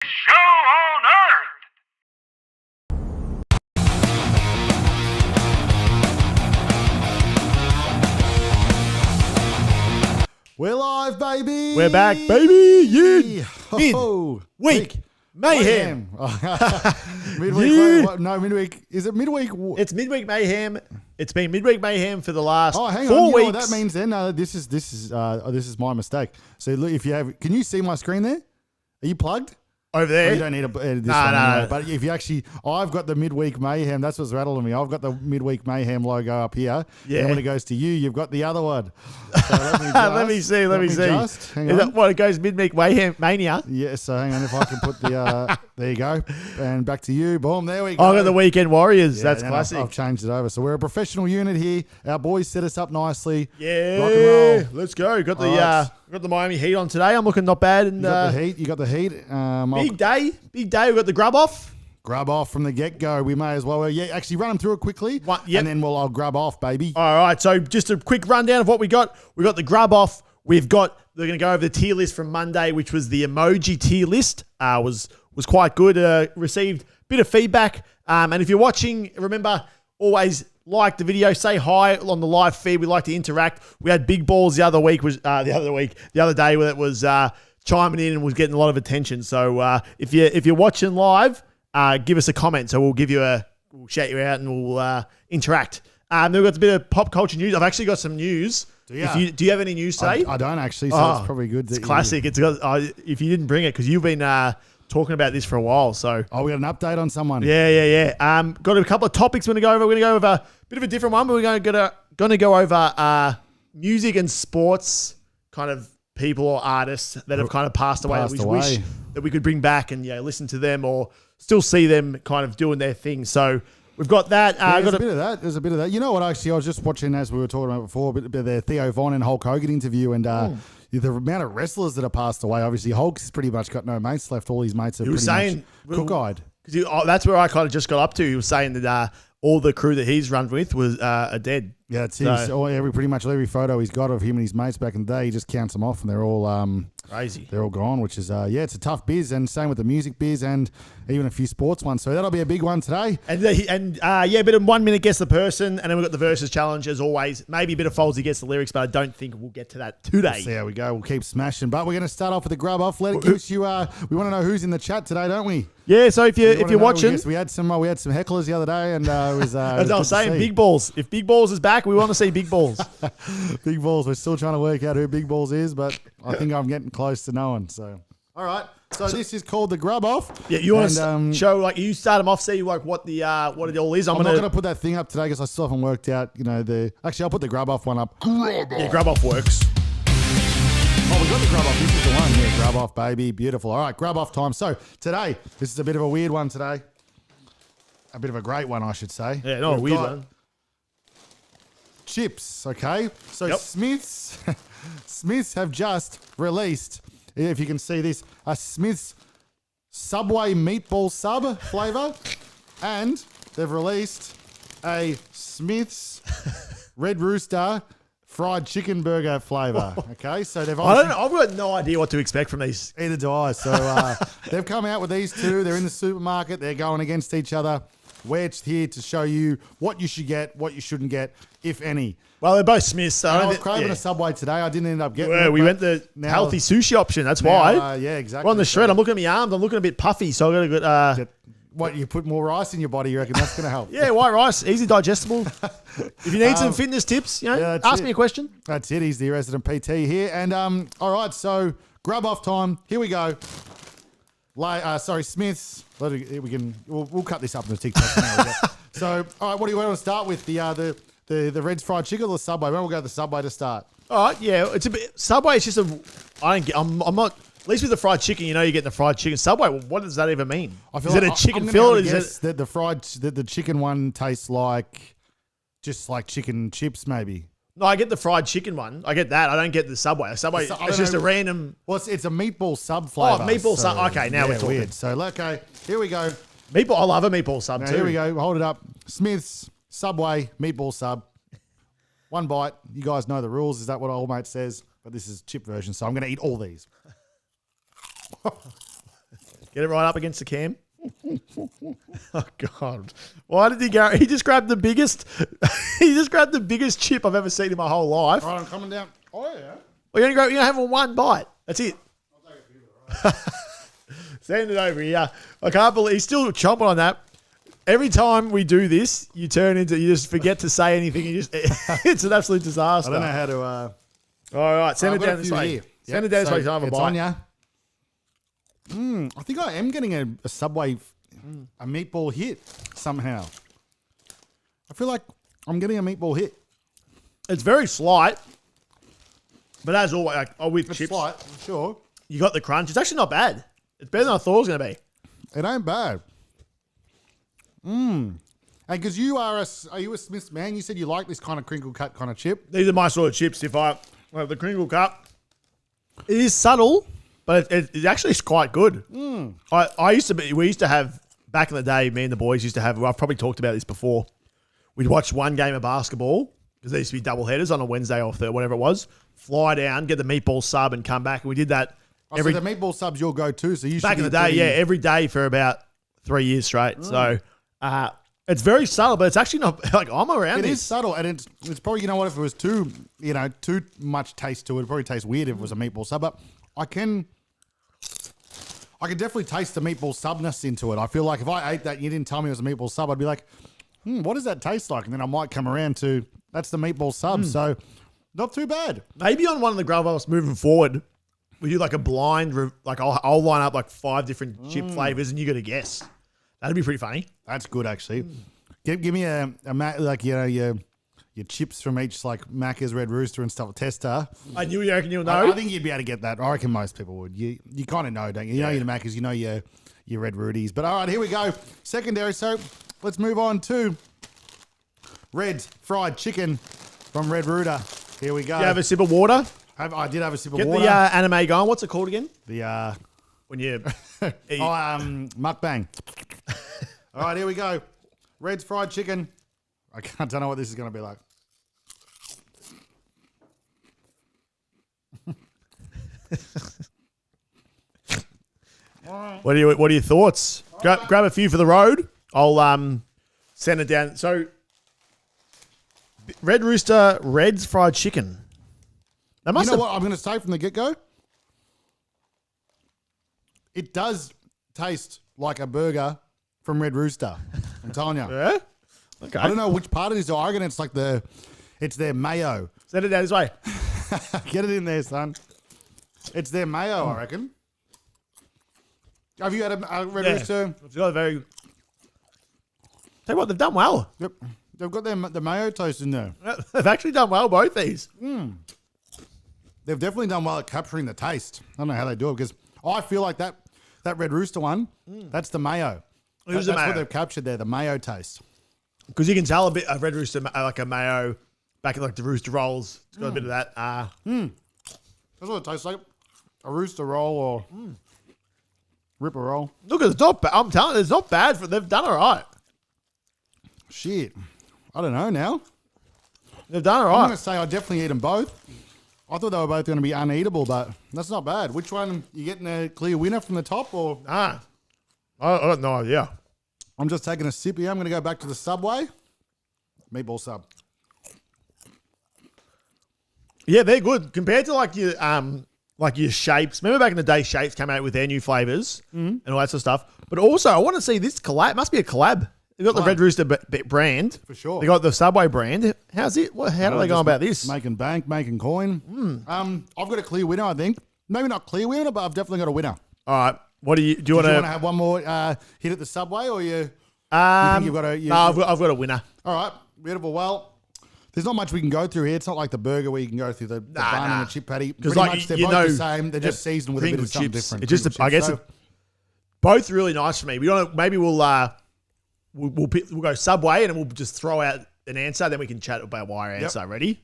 show on earth. We're live, baby. We're back, baby. Yeah. Midweek Mayhem. Midweek. Yeah. No, midweek. Is it midweek? It's Midweek Mayhem. It's been Midweek Mayhem for the last hang 4 on. You know weeks. what that means then? This is my mistake. So look, if you have, can you see my screen there? Are you plugged? Over there. Oh, you don't need this one anyway. But if you actually, I've got the Midweek Mayhem. That's what's rattling me. I've got the Midweek Mayhem logo up here. Yeah. And when it goes to you, you've got the other one. So Let me see. Hang Is on. that What, it goes Midweek Mayhem Mania? Yeah, so hang on, if I can put the, there you go. And back to you. Boom, there we go. I got the Weekend Warriors. Yeah, That's and classic. I've changed it over. So we're a professional unit here. Our boys set us up nicely. Yeah. Rock and roll. Let's go. Got the All got the Miami Heat on today. I'm looking not bad. And You got the heat. You got the heat. big day. Big day. We got the Grub Off. Grub off from the get-go. We may as well. Yeah, actually run them through it quickly. Yep. And then I'll grub off, baby. All right, so just a quick rundown of what we got. We got the Grub Off. They're going to go over the tier list from Monday, which was the emoji tier list. Was quite good. Received a bit of feedback. And if you're watching, remember, always like the video. Say hi on the live feed. We like to interact. We had Big Balls the other day where it was chiming in and was getting a lot of attention. So if you're watching live, give us a comment. So we'll shout you out and we'll interact. Then we've got a bit of pop culture news. I've actually got some news. Do you have any news today? I don't actually, so it's probably good. It's classic. It's got, if you didn't bring it, because you've been talking about this for a while. So we got an update on someone. Yeah. Got a couple of topics we're going to go over. We're going to go over a bit of a different one, but we're going to go over music and sports kind of people or artists that have kind of passed away. That we wish that we could bring back and listen to them or still see them kind of doing their thing. So we've got that. There's a bit of that. There's a bit of that. You know what? Actually, I was just watching, as we were talking about before, a bit of the Theo Von and Hulk Hogan interview, and the amount of wrestlers that have passed away. Obviously, Hulk's pretty much got no mates left. All his mates are pretty much cook-eyed. That's where I kind of just got up to. He was saying that all the crew that he's run with are dead. Yeah, it's pretty much every photo he's got of him and his mates back in the day, he just counts them off, and they're all crazy. They're all gone, which is it's a tough biz, and same with the music biz, and even a few sports ones. So that'll be a big one today. And a bit of 1 minute guess the person, and then we've got the versus challenge as always. Maybe a bit of Folsey gets the lyrics, but I don't think we'll get to that today. So there we go. We'll keep smashing, but we're going to start off with the Grub Off. We want to know who's in the chat today, don't we? Yeah. So if you're watching, we had some hecklers the other day, and it was as I was saying, Big Balls. If Big Balls is back, we want to see Big Balls. Big Balls. We're still trying to work out who Big Balls is, but I think I'm getting close to knowing. So, all right. So this is called the Grub Off. Yeah, you want to show you start them off, see what it all is. I'm not going to put that thing up today because I still haven't worked out. Actually, I'll put the Grub Off one up. Yeah, Grub Off works. Oh, we got the Grub Off. This is the one. Yeah, Grub Off, baby. Beautiful. All right, Grub Off time. So today, this is a bit of a weird one today. A bit of a great one, I should say. Yeah, not a weird one. Chips, okay? So Smiths have just released, if you can see this, a Smiths Subway meatball sub flavour, and they've released a Smiths Red Rooster fried chicken burger flavour. Okay, so they've I've got no idea what to expect from these. Either do I. So they've come out with these two. They're in the supermarket. They're going against each other. We're here to show you what you should get, what you shouldn't get, if any. Well, they're both Smiths. So I was craving a Subway today. I didn't end up getting it. We went the healthy sushi option. That's why. Yeah, exactly. We're on the shred. I'm looking at my arms. I'm looking a bit puffy, so I got to What, you put more rice in your body, you reckon that's going to help? Yeah, white rice, easy digestible. If you need some fitness tips, ask me a question. That's it. He's the resident PT here. And all right, so Grub Off time. Here we go. Smiths. We'll cut this up in the TikTok now. So, all right, what do you want to start with? The Red's fried chicken or the Subway? We'll go to the Subway to start. All right, yeah, it's a bit. Subway is just I'm not. At least with the fried chicken, you're getting the fried chicken. Subway, what does that even mean? Is it a chicken fillet? Is it that the chicken one tastes like just like chicken chips, maybe? No, I get the fried chicken one. I get that. I don't get the Subway. Subway, it's just a random. Well, it's a meatball sub flavour. Oh, meatball sub. Okay, now we're talking. Weird. So, okay, here we go. Meatball. I love a meatball sub too. Here we go. Hold it up. Smith's Subway meatball sub. One bite. You guys know the rules. Is that what old mate says? But this is chip version, so I'm going to eat all these. Get it right up against the cam. Oh God! Why did he go? He just grabbed the biggest. He just grabbed the biggest chip I've ever seen in my whole life. All right, I'm coming down. Oh yeah. Well, you're gonna have one bite. That's it. I'll take a few, right? Send it over here. I can't believe he's still chomping on that. Every time we do this, you just forget to say anything. It's an absolute disaster. I don't know how to. All right, send I've it got a down this few way. here. Send it down this way. So I have a it's bite. on ya. I think I am getting a Subway, a meatball hit somehow. I feel like I'm getting a meatball hit. It's very slight, but as always, with It's chips, slight, I'm sure. you got the crunch. It's actually not bad. It's better than I thought it was going to be. It ain't bad. And because are you a Smith's man? You said you like this kind of crinkle cut kind of chip. These are my sort of chips. If I the crinkle cut, it is subtle, but it actually is quite good. We used to have back in the day. Me and the boys used to have. I've probably talked about this before. We'd watch one game of basketball because there used to be double headers on a Wednesday or Thursday, whatever it was. Fly down, get the meatball sub, and come back. And we did that So the meatball sub's your go-to. So you back in should the day. Yeah, every day for about 3 years straight. So it's very subtle, but it's actually not like I'm around. It this. is subtle, and it's probably, you know what, if it was too much taste to it, it'd probably taste weird if it was a meatball sub. But I can definitely taste the meatball subness into it. I feel like if I ate that and you didn't tell me it was a meatball sub, I'd be like, what does that taste like? And then I might come around to, that's the meatball sub. So not too bad. Maybe on one of the Grub Offs moving forward, we do like a blind, like I'll line up like 5 different chip flavors and you got to guess. That'd be pretty funny. That's good, actually. Give me your chips from each, like Macca's, Red Rooster and stuff, tester. I knew you reckon you'll know. I think you'd be able to get that. I reckon most people would. You kind of know, don't you? You know your Macca's, you know your Red Rudies. But all right, here we go. Secondary. So let's move on to Red's fried chicken from Red Rooster. Here we go. You have a sip of water. I did have a sip of Get water. the anime going. What's it called again? The When you eat. mukbang. All right, here we go. Red's fried chicken. I don't know what this is going to be like. What are your thoughts? Grab a few for the road. I'll send it down. So Red Rooster, Red's fried chicken. That must You know what I'm going to say from the get-go? It does taste like a burger from Red Rooster. I'm telling you. Yeah? Okay. I don't know which part it is. I reckon it's like it's their mayo. Send it down this way. Get it in there, son. It's their mayo, I reckon. Have you had a Red Rooster? It's got a very... Tell you what, they've done well. Yep. They've got the mayo toast in there. They've actually done well, both these. They've definitely done well at capturing the taste. I don't know how they do it because I feel like that Red Rooster one, that's the mayo. It is That's the mayo. what they've captured there, the mayo taste. Because you can tell a bit of Red Rooster, like a mayo, back in like the Rooster rolls. It's got a bit of that. That's what it tastes like. A Rooster roll or Ripper roll. Look, it's not bad. I'm telling you, it's not bad. They've done all right. Shit. I don't know now. They've done all I'm going right. to say I definitely eat them both. I thought they were both going to be uneatable, but that's not bad. Which one, you getting a clear winner from the top or? I got no idea. I'm just taking a sip here. I'm going to go back to the Subway. Meatball sub. Yeah, they're good compared to like your shapes. Remember back in the day, Shapes came out with their new flavors and all that sort of stuff. But also, I want to see this collab. It must be a collab. They've got the Red Rooster brand. For sure. They got the Subway brand. How's it? How do they go about this? Making bank, making coin. I've got a clear winner, I think. Maybe not clear winner, but I've definitely got a winner. All right. What do you Do you want to want have one more hit at the Subway, or you to? think you've got a? No, I've got a winner. All right, beautiful. Well, there's not much we can go through here. It's not like the burger where you can go through the bun and the chip patty. Pretty like, much they're you both know, the same. They're just seasoned with a bit Pringle of something chips. different. It's just, Pringle I guess, chips. both really nice for me. We'll go Subway and then we'll just throw out an answer. Then we can chat about why our answer. Ready?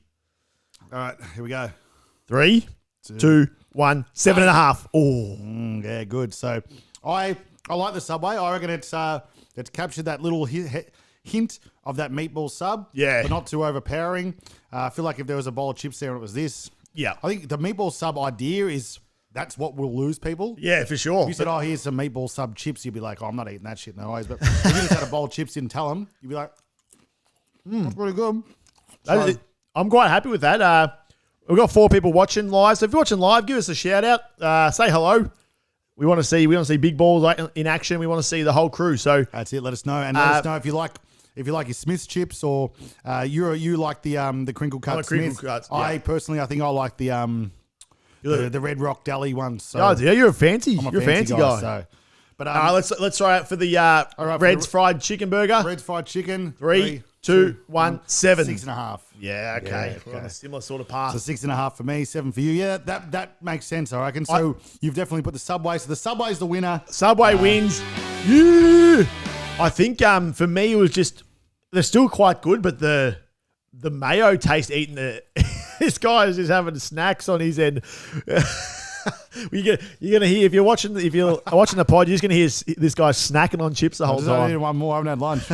All right, here we go. 3, 2, 1, 7.5. Oh, Yeah, good. So I like the Subway. I reckon it's captured that little hint of that meatball sub. Yeah. But not too overpowering. I feel like if there was a bowl of chips there and it was this. Yeah. I think the meatball sub idea is that's what will lose people. Yeah, for sure. If you said, "Oh, here's some meatball sub chips," you'd be like, "Oh, I'm not eating that shit, no ways." But if you just had a bowl of chips, didn't tell them, you'd be like, "That's pretty good." So, I'm quite happy with that. We've got 4 people watching live. So if you're watching live, give us a shout out. Say hello. We want to see Big Balls in action. We want to see the whole crew. So that's it. Let us know, and let us know if you like your Smith's chips or you like the crinkle cut. I like crinkle Smiths. cuts, yeah. I personally, I think I like the Red Rock Deli ones. So yeah, you're a fancy. I'm a You're a fancy guy. So, but let's try it for the Red's fried chicken burger. Red's fried chicken. 3, 2, 1, 7. 6.5. Yeah, okay. Yeah, We're on a similar sort of path. So 6.5 for me, 7 for you. Yeah, that makes sense, I reckon. So you've definitely put the Subway. So the Subway's the winner. Subway wins. Yeah. I think for me it was just they're still quite good, but the mayo taste eating the this guy is just having snacks on his end. You're gonna hear if you're watching the pod, you're just gonna hear this guy snacking on chips the whole time. I need one more. I haven't had lunch.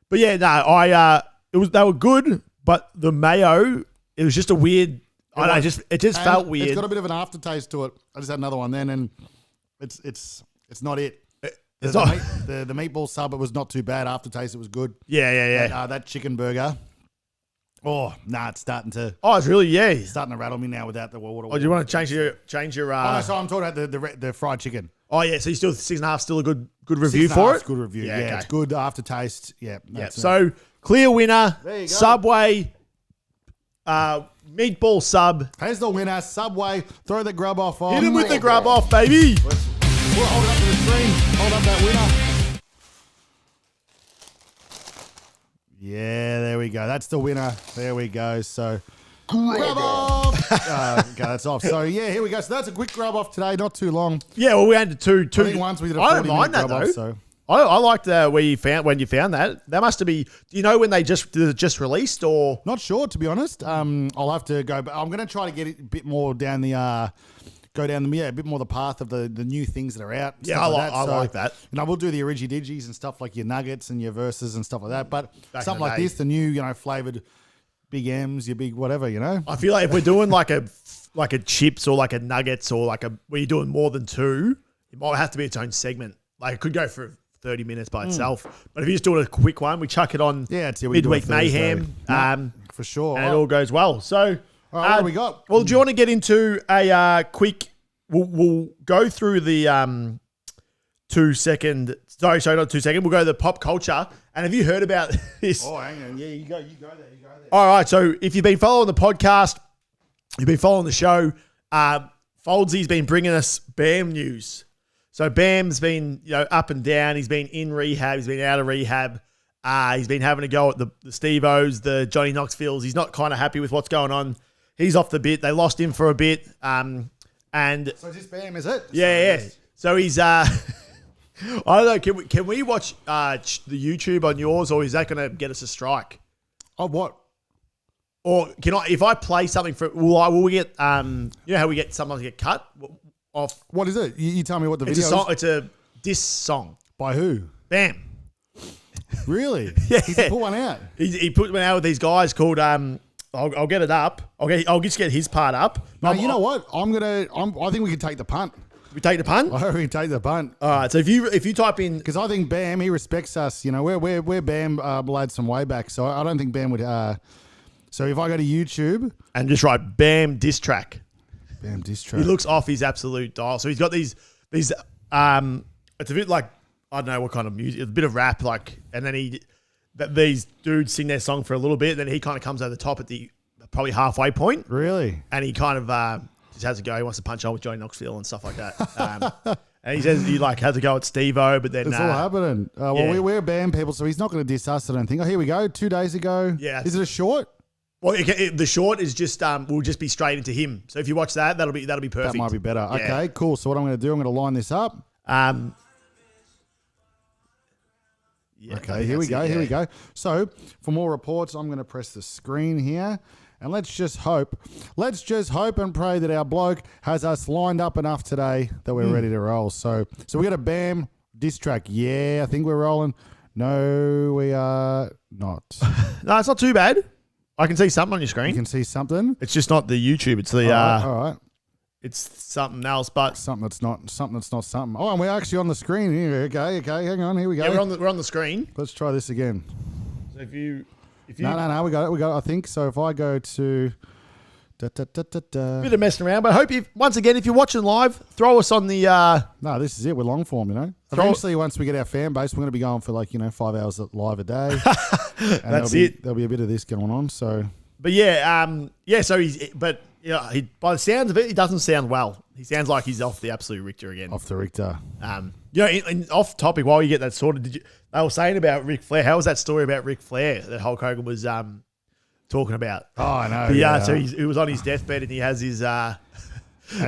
But yeah, no, they were good, but the mayo, it was just a weird. I don't know, it just felt weird. It's got a bit of an aftertaste to it. I just had another one then, and it's not it. It's not the meatball sub. It was not too bad. Aftertaste, it was good. Yeah. But, that chicken burger. Oh, nah, it's starting to. Oh, it's really starting to rattle me now without the water. Oh, do you want to change your? Oh, no, so I'm talking about the fried chicken. Oh yeah, so you still 6.5, still a good review for it. Good review. Yeah, okay. It's good aftertaste. Yeah. So clear winner. There you go. Subway. Meatball sub. Here's the winner. Subway. Throw the grub off on. Hit him with the grub off, baby. We'll hold it up to the screen. Hold up that winner. Yeah, there we go. That's the winner. There we go. So, grub off. Okay, that's off. So, yeah, here we go. So, that's a quick grub off today. Not too long. Yeah, well, we had two. I think once we did a 40-minute I don't mind that, grub though. off. So. I liked when you found that. That must be. Do you know when they just released or? Not sure, to be honest. I'll have to go. But I'm going to try to get it a bit more down the. A bit more the path of the new things that are out. Yeah, I like that. And I will do the origi-digis and stuff like your nuggets and your verses and stuff like that. But Back something like this, the new, flavoured Big M's, your big whatever, I feel like if we're doing like a chips or like a nuggets or where you're doing more than 2, it might have to be its own segment. Like it could go for 30 minutes by itself. But if you're just doing a quick one, we chuck it on Midweek Mahem. For sure. And it all goes well. So... All right, what do we got? Well, do you want to get into a quick... We'll go through the 2 second... Sorry, not 2 second. We'll go to the pop culture. And have you heard about this? Oh, hang on. Yeah, you go there. All right, so if you've been following the podcast, you've been following the show, Foldsy's been bringing us BAM news. So BAM's been up and down. He's been in rehab. He's been out of rehab. He's been having a go at the Steve-O's, the Johnny Knoxvilles. He's not kind of happy with what's going on. He's off the bit. They lost him for a bit. And so is this BAM, is it? Yeah. So he's I don't know. Can we watch the YouTube on yours, or is that going to get us a strike? Oh, what? Or can I? If I play something for, will we get? How we get sometimes get cut off. What is it? You tell me what the video is. It's a diss song by who? BAM. Really? Yeah. He's put one out. He put one out with these guys called I'll get it up. I'll just get his part up. No, you know what? I think we can take the punt. We take the punt? I think we can take the punt. All right. So if you type in, because I think BAM, he respects us. We're BAM lads from way back. So I don't think BAM would. So if I go to YouTube and just write BAM diss track. BAM diss track. He looks off his absolute dial. So he's got these. It's a bit like, I don't know what kind of music. It's a bit of rap, and then these dudes sing their song for a little bit, then he kind of comes over the top at the probably halfway point. Really? And he kind of just has a go. He wants to punch on with Johnny Knoxville and stuff like that. And he says he has a go at Steve-O, but then... It's all happening. We're BAM people, so he's not going to diss us, I don't think. Oh, here we go. 2 days ago. Yeah. Is it a short? Well, the short is just will just be straight into him. So if you watch that, that'll be perfect. That might be better. Yeah. Okay, cool. So what I'm going to do, I'm going to line this up. Okay, here we go. So, for more reports, I'm going to press the screen here. And let's just hope and pray that our bloke has us lined up enough today that we're ready to roll. So we got a BAM diss track. Yeah, I think we're rolling. No, we are not. No, it's not too bad. I can see something on your screen. You can see something. It's just not the YouTube. It's the... All right. it's something else. But something that's not something. Oh, and we're actually on the screen here. Okay, hang on, here we go. yeah, we're on the screen. Let's try this again. So if you No, we got it. I think so. If I go to bit of messing around, but I hope once again, if you're watching live, throw us on the. No, this is it. We're long form, you know. Eventually, once we get our fan base, we're going to be going for 5 hours live a day. And That's it. There'll be a bit of this going on. So, but yeah. So by the sounds of it, he doesn't sound well. He sounds like he's off the absolute Richter again. Off the Richter. And off topic, while you get that sorted, they were saying about Ric Flair. How was that story about Ric Flair that Hulk Hogan was talking about? Oh, I know. But yeah. So he was on his deathbed and he has his and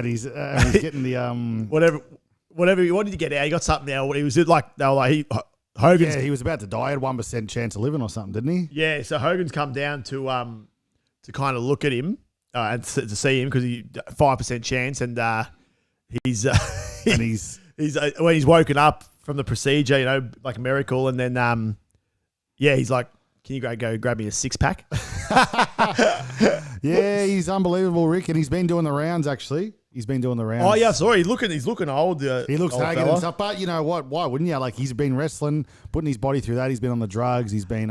he's getting the whatever. What did he get out? He got something out. He was like they were like Hogan's. Yeah, he was about to die. Had 1% chance of living or something, didn't he? Yeah. So Hogan's come down to kind of look at him and to see him because he 5% chance and he's and he's when he's woken up from the procedure, like a miracle, and then he's like, can you go grab me a 6-pack? Yeah, he's unbelievable, Rick, and he's been doing the rounds actually. He's been doing the rounds. Oh yeah, sorry, he's looking old. He looks old naked fella. and stuff, but you know what? Why wouldn't you? Like, he's been wrestling, putting his body through that. He's been on the drugs. He's been.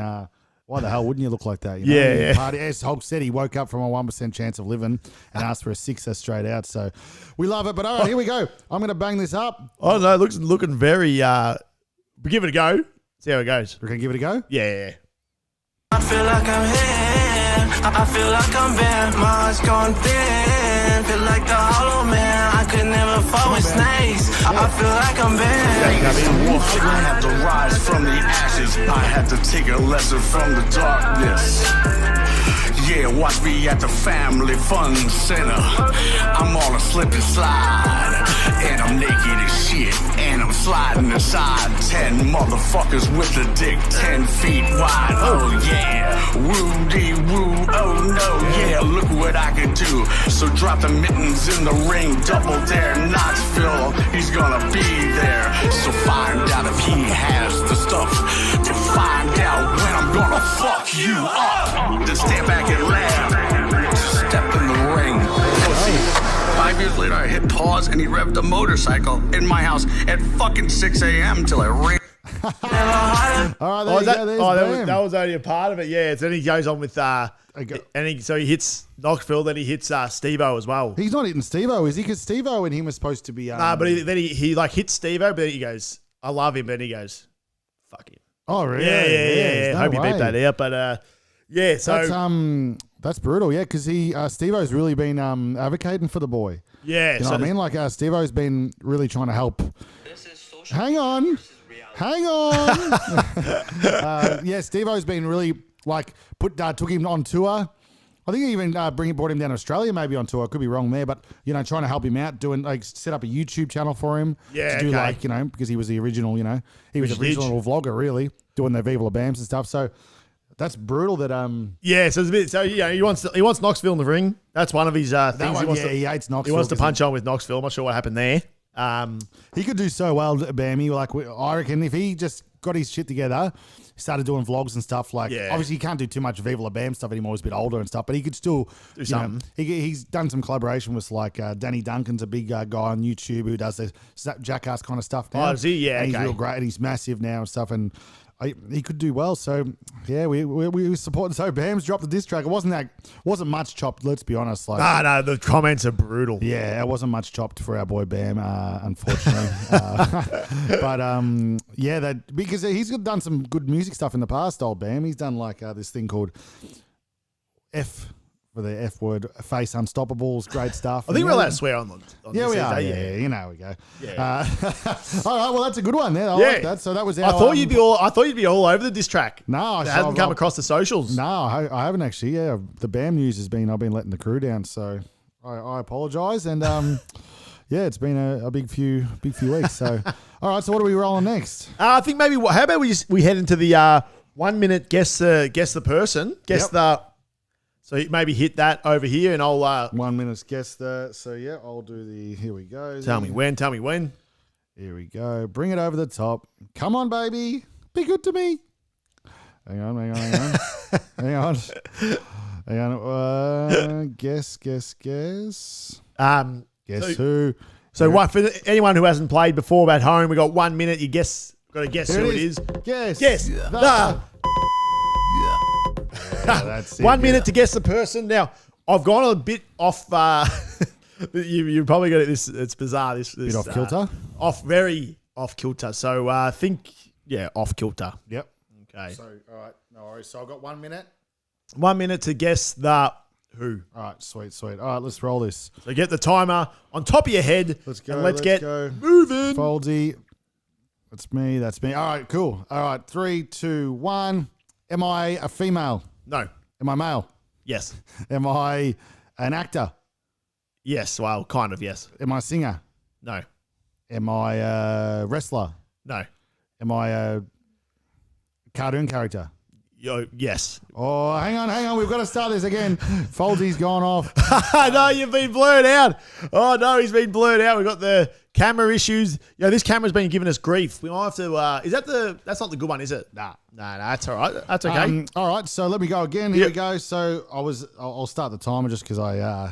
Why the hell wouldn't you look like that? You know? Yeah. Party, as Hulk said, he woke up from a 1% chance of living and asked for a 6er straight out. So we love it. But all right, here we go. I'm going to bang this up. Oh no, looking very. Give it a go. See how it goes. We're going to give it a go. Yeah. I feel like I'm here. I feel like I'm bad. My heart's gone thin. Feel like the hollow man. I could never fall with snakes. I feel like I'm bad. I had to rise from the ashes. I had to take a lesson from the darkness. Yeah, watch me at the family fun center. I'm on a slip and slide, and I'm naked as shit, and I'm sliding inside 10 motherfuckers with a dick 10 feet wide. Oh yeah, woo-dee-woo, oh no, yeah, look what I can do. So drop the mittens in the ring, double dare Knoxville, he's gonna be there. So find out if he has the stuff to find out when I'm gonna fuck you up. Just stand back and laugh. Step in the ring. Pussy. 5 years later, I hit pause and he revved a motorcycle in my house at fucking 6 a.m. till I ran. All right, there you go. There's Bam. that was only a part of it. Yeah. So then he goes on with so he hits Knoxville, then he hits Steve-O as well. He's not hitting Steve-O, is he? Because Steve-O and him are supposed to be. But then he like hits Steve-O, but he goes, I love him, but he goes, fuck him. Oh really? Yeah. No Hope you way. beat that out, but yeah. So that's brutal. Yeah, because Steve-O's really been advocating for the boy. yeah, You know what I mean? Like Steve-O's been really trying to help. Hang on. Yeah, Steve-O's been really took him on tour. I think he even brought him down to Australia, maybe on tour. I could be wrong there, but trying to help him out, set up a YouTube channel for him. Yeah, to do okay. because he was the original. He was the Which is original vlogger, really, doing the Viva La Bams and stuff. So that's brutal. That yeah. So it's a bit. So he wants Knoxville in the ring. That's one of his things. he hates Knoxville. He wants to punch on with Knoxville. I'm not sure what happened there. He could do so well, Bammy. I reckon if he just got his shit together, started doing vlogs and stuff. Obviously he can't do too much Viva La Bam stuff anymore. He's a bit older and stuff, but he could still do something. He's done some collaboration with Danny Duncan's a big guy on YouTube who does the Jackass kind of stuff now. Oh, is he? Yeah, and he's okay. real great and he's massive now and stuff. And he could do well. So yeah, we were supporting. So Bam's dropped the diss track. It wasn't much chopped. Let's be honest. No, the comments are brutal. Yeah, it wasn't much chopped for our boy Bam, unfortunately. But because he's done some good music stuff in the past, old Bam. He's done this thing called F for the F word, Face Unstoppables, great stuff. I think we're allowed to swear on yeah, this we are. thing, Yeah, we go. Yeah. All right, well, that's a good one there. I like that. So that was our. I thought you'd be all over the diss track. No, it hasn't come across the socials. No, I haven't actually. Yeah, the Bam news I've been letting the crew down. So I apologise. And yeah, it's been a big few weeks. So all right, so what are we rolling next? I think maybe how about we head into the 1 minute guess the person, so maybe hit that over here, and I'll 1 minute guess that. So yeah, I'll do the. Here we go. Tell me when. Here we go. Bring it over the top. Come on, baby. Be good to me. Hang on. Hang on. Guess. Guess who? So what for anyone who hasn't played before at home, we got 1 minute. You got to guess Here who it is. Guess. Guess the. That's it. 1 minute to guess the person. Now I've gone a bit off. You probably got it. It's bizarre. This Bit off kilter. Very off kilter. So off kilter. Yep. Okay. So, all right. No worries. So I've got 1 minute. 1 minute to guess the who. All right. Sweet. All right. Let's roll this. So get the timer on top of your head. Let's go. And let's get go. moving. Foldsy. That's me. All right. Cool. All right. 3, 2, 1. Am I a female? No. Am I male? Yes. Am I an actor? Yes. Well, kind of. Yes. Am I a singer? No. Am I a wrestler? No. Am I a cartoon character? Yes. Oh, hang on. We've got to start this again. Folsy's gone off. No, you've been blurred out. Oh, no, he's been blurred out. We've got the camera issues. This camera's been giving us grief. We might have to, that's not the good one, is it? Nah. No, that's all right. That's okay. All right, so let me go again. Here we go. So I'll start the timer just because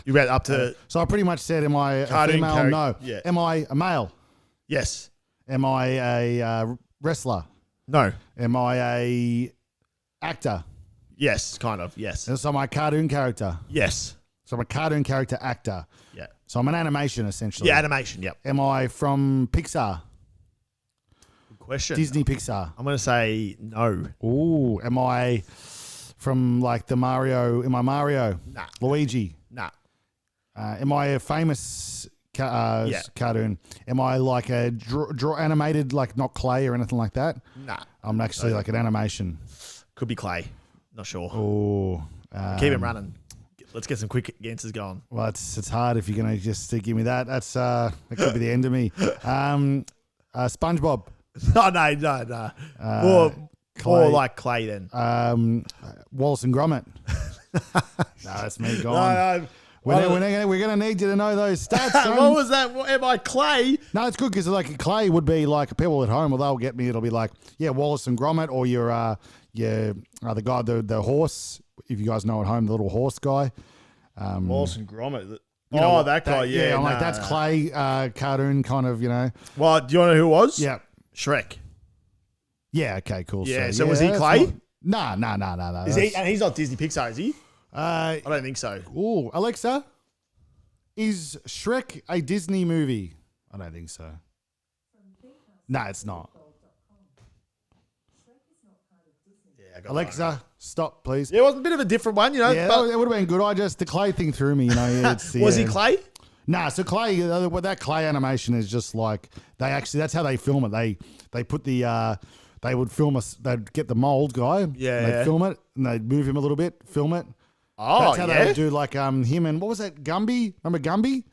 You read up to... so I pretty much said, am I a Cartoon female? character. No. Yeah. Am I a male? Yes. Am I a wrestler? No. Am I a actor? Yes, kind of. Yes. So I'm a cartoon character. Yes. So I'm a cartoon character actor. Yeah. So I'm an animation essentially. Yeah, animation. Yep. Am I from Pixar? Good question. Disney Pixar. I'm going to say no. Ooh, am I from like the Mario? Am I Mario? Nah. Luigi? Nah. Am I a famous Yeah. cartoon? Am I like a draw animated, like not clay or anything like that? Nah. I'm actually like an animation. Could be clay. Not sure. Oh, Keep him running. Let's get some quick answers going. well, it's hard if you're gonna just give me that. That could be the end of me. SpongeBob. No. More like clay then. Wallace and Gromit. No, that's me gone. No. We're gonna need you to know those stats. son. What was that? Am I clay? No, it's good because like clay would be like people at home, or they'll get me. It'll be like Wallace and Gromit, or the guy the horse. If you guys know at home, the little horse guy. Wallace and Gromit. That guy. Yeah, I'm like that's clay cartoon kind of. Well, do you want to know who it was? Yeah. Shrek. Yeah. Okay. Cool. Yeah. So was he clay? No. Is he? And he's not Disney Pixar, is he? I don't think so. Oh, Alexa, is Shrek a Disney movie? I don't think so. No, it's not. Alexa, stop, please. Yeah, it was a bit of a different one, Yeah, but it would have been good. The clay thing threw me, It's, was he clay? Nah, so clay, that clay animation is just like, that's how they film it. They put they would film us, they'd get the mold guy. Yeah. They'd film it, and they'd move him a little bit, film it. Oh, That's how they would do like him and, what was that, Gumby? Remember Gumby?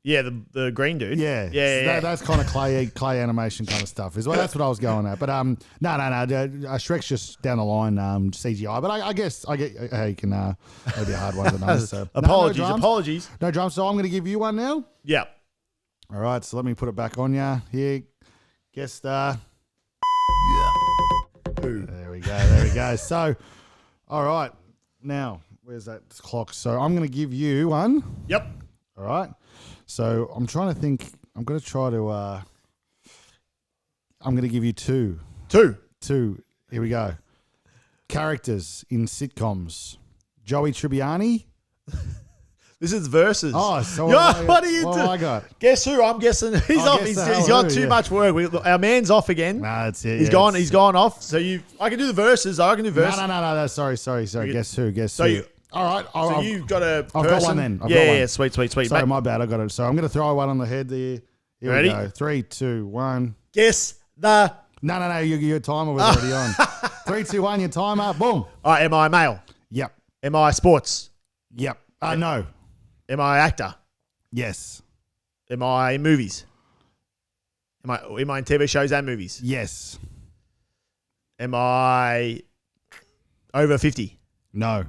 Yeah, the green dude. Yeah. Yeah. That's kind of clay animation kind of stuff. That's what I was going at. But no. Shrek's just down the line, CGI. But I guess I get how you can. That'd be a hard one to know. So. Apologies. No drums. So I'm going to give you one now. Yeah. All right. So let me put it back on you here. Guess There we go. So, all right. Now, where's that clock? So I'm going to give you one. Yep. All right. So I'm trying to think. I'm going to try to. I'm going to give you two. Two. Here we go. Characters in sitcoms. Joey Tribbiani. This is versus. Oh, so what are you doing? What I got? Guess who? I'm guessing he's off. guess He's the hell got who, too yeah. much work. Our man's off again. Nah, that's it. He's gone. He's gone off. So I can do the verses. I can do verses. No. Sorry. Guess who? So who? you. All right. So you've got a person. I've got one then. I've got one. Yeah. Sweet. Sorry, mate. my bad. I got it. So I'm going to throw one on the head there. Here Ready? we go. 3, 2, 1. Guess the. No. Your timer was already on. 3, 2, 1. Your timer. Boom. All right. Am I male? Yep. Am I sports? Yep. No. Am I actor? Yes. Am I in movies? Am I in TV shows and movies? Yes. Am I over 50? No.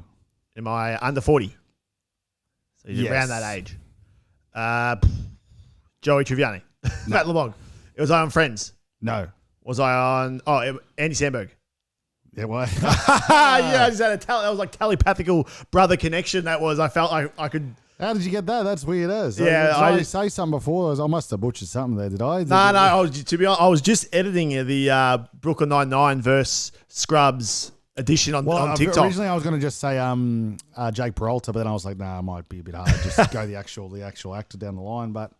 Am I under 40? So he's Yes. around that age. Joey Tribbiani. Matt Leblanc. Was I on Friends? No. Was I on Andy Sandburg? Yeah, what? Yeah, I just had that was like telepathical brother connection. That was. I felt I could How did you get that? That's weird as. Yeah, Did I I say something before? I must have butchered something there, did I? No. To be honest, I was just editing the Brooklyn Nine-Nine versus Scrubs edition on TikTok. Originally, I was going to just say Jake Peralta, but then I was like, nah, it might be a bit hard. Just go the actual actor down the line. But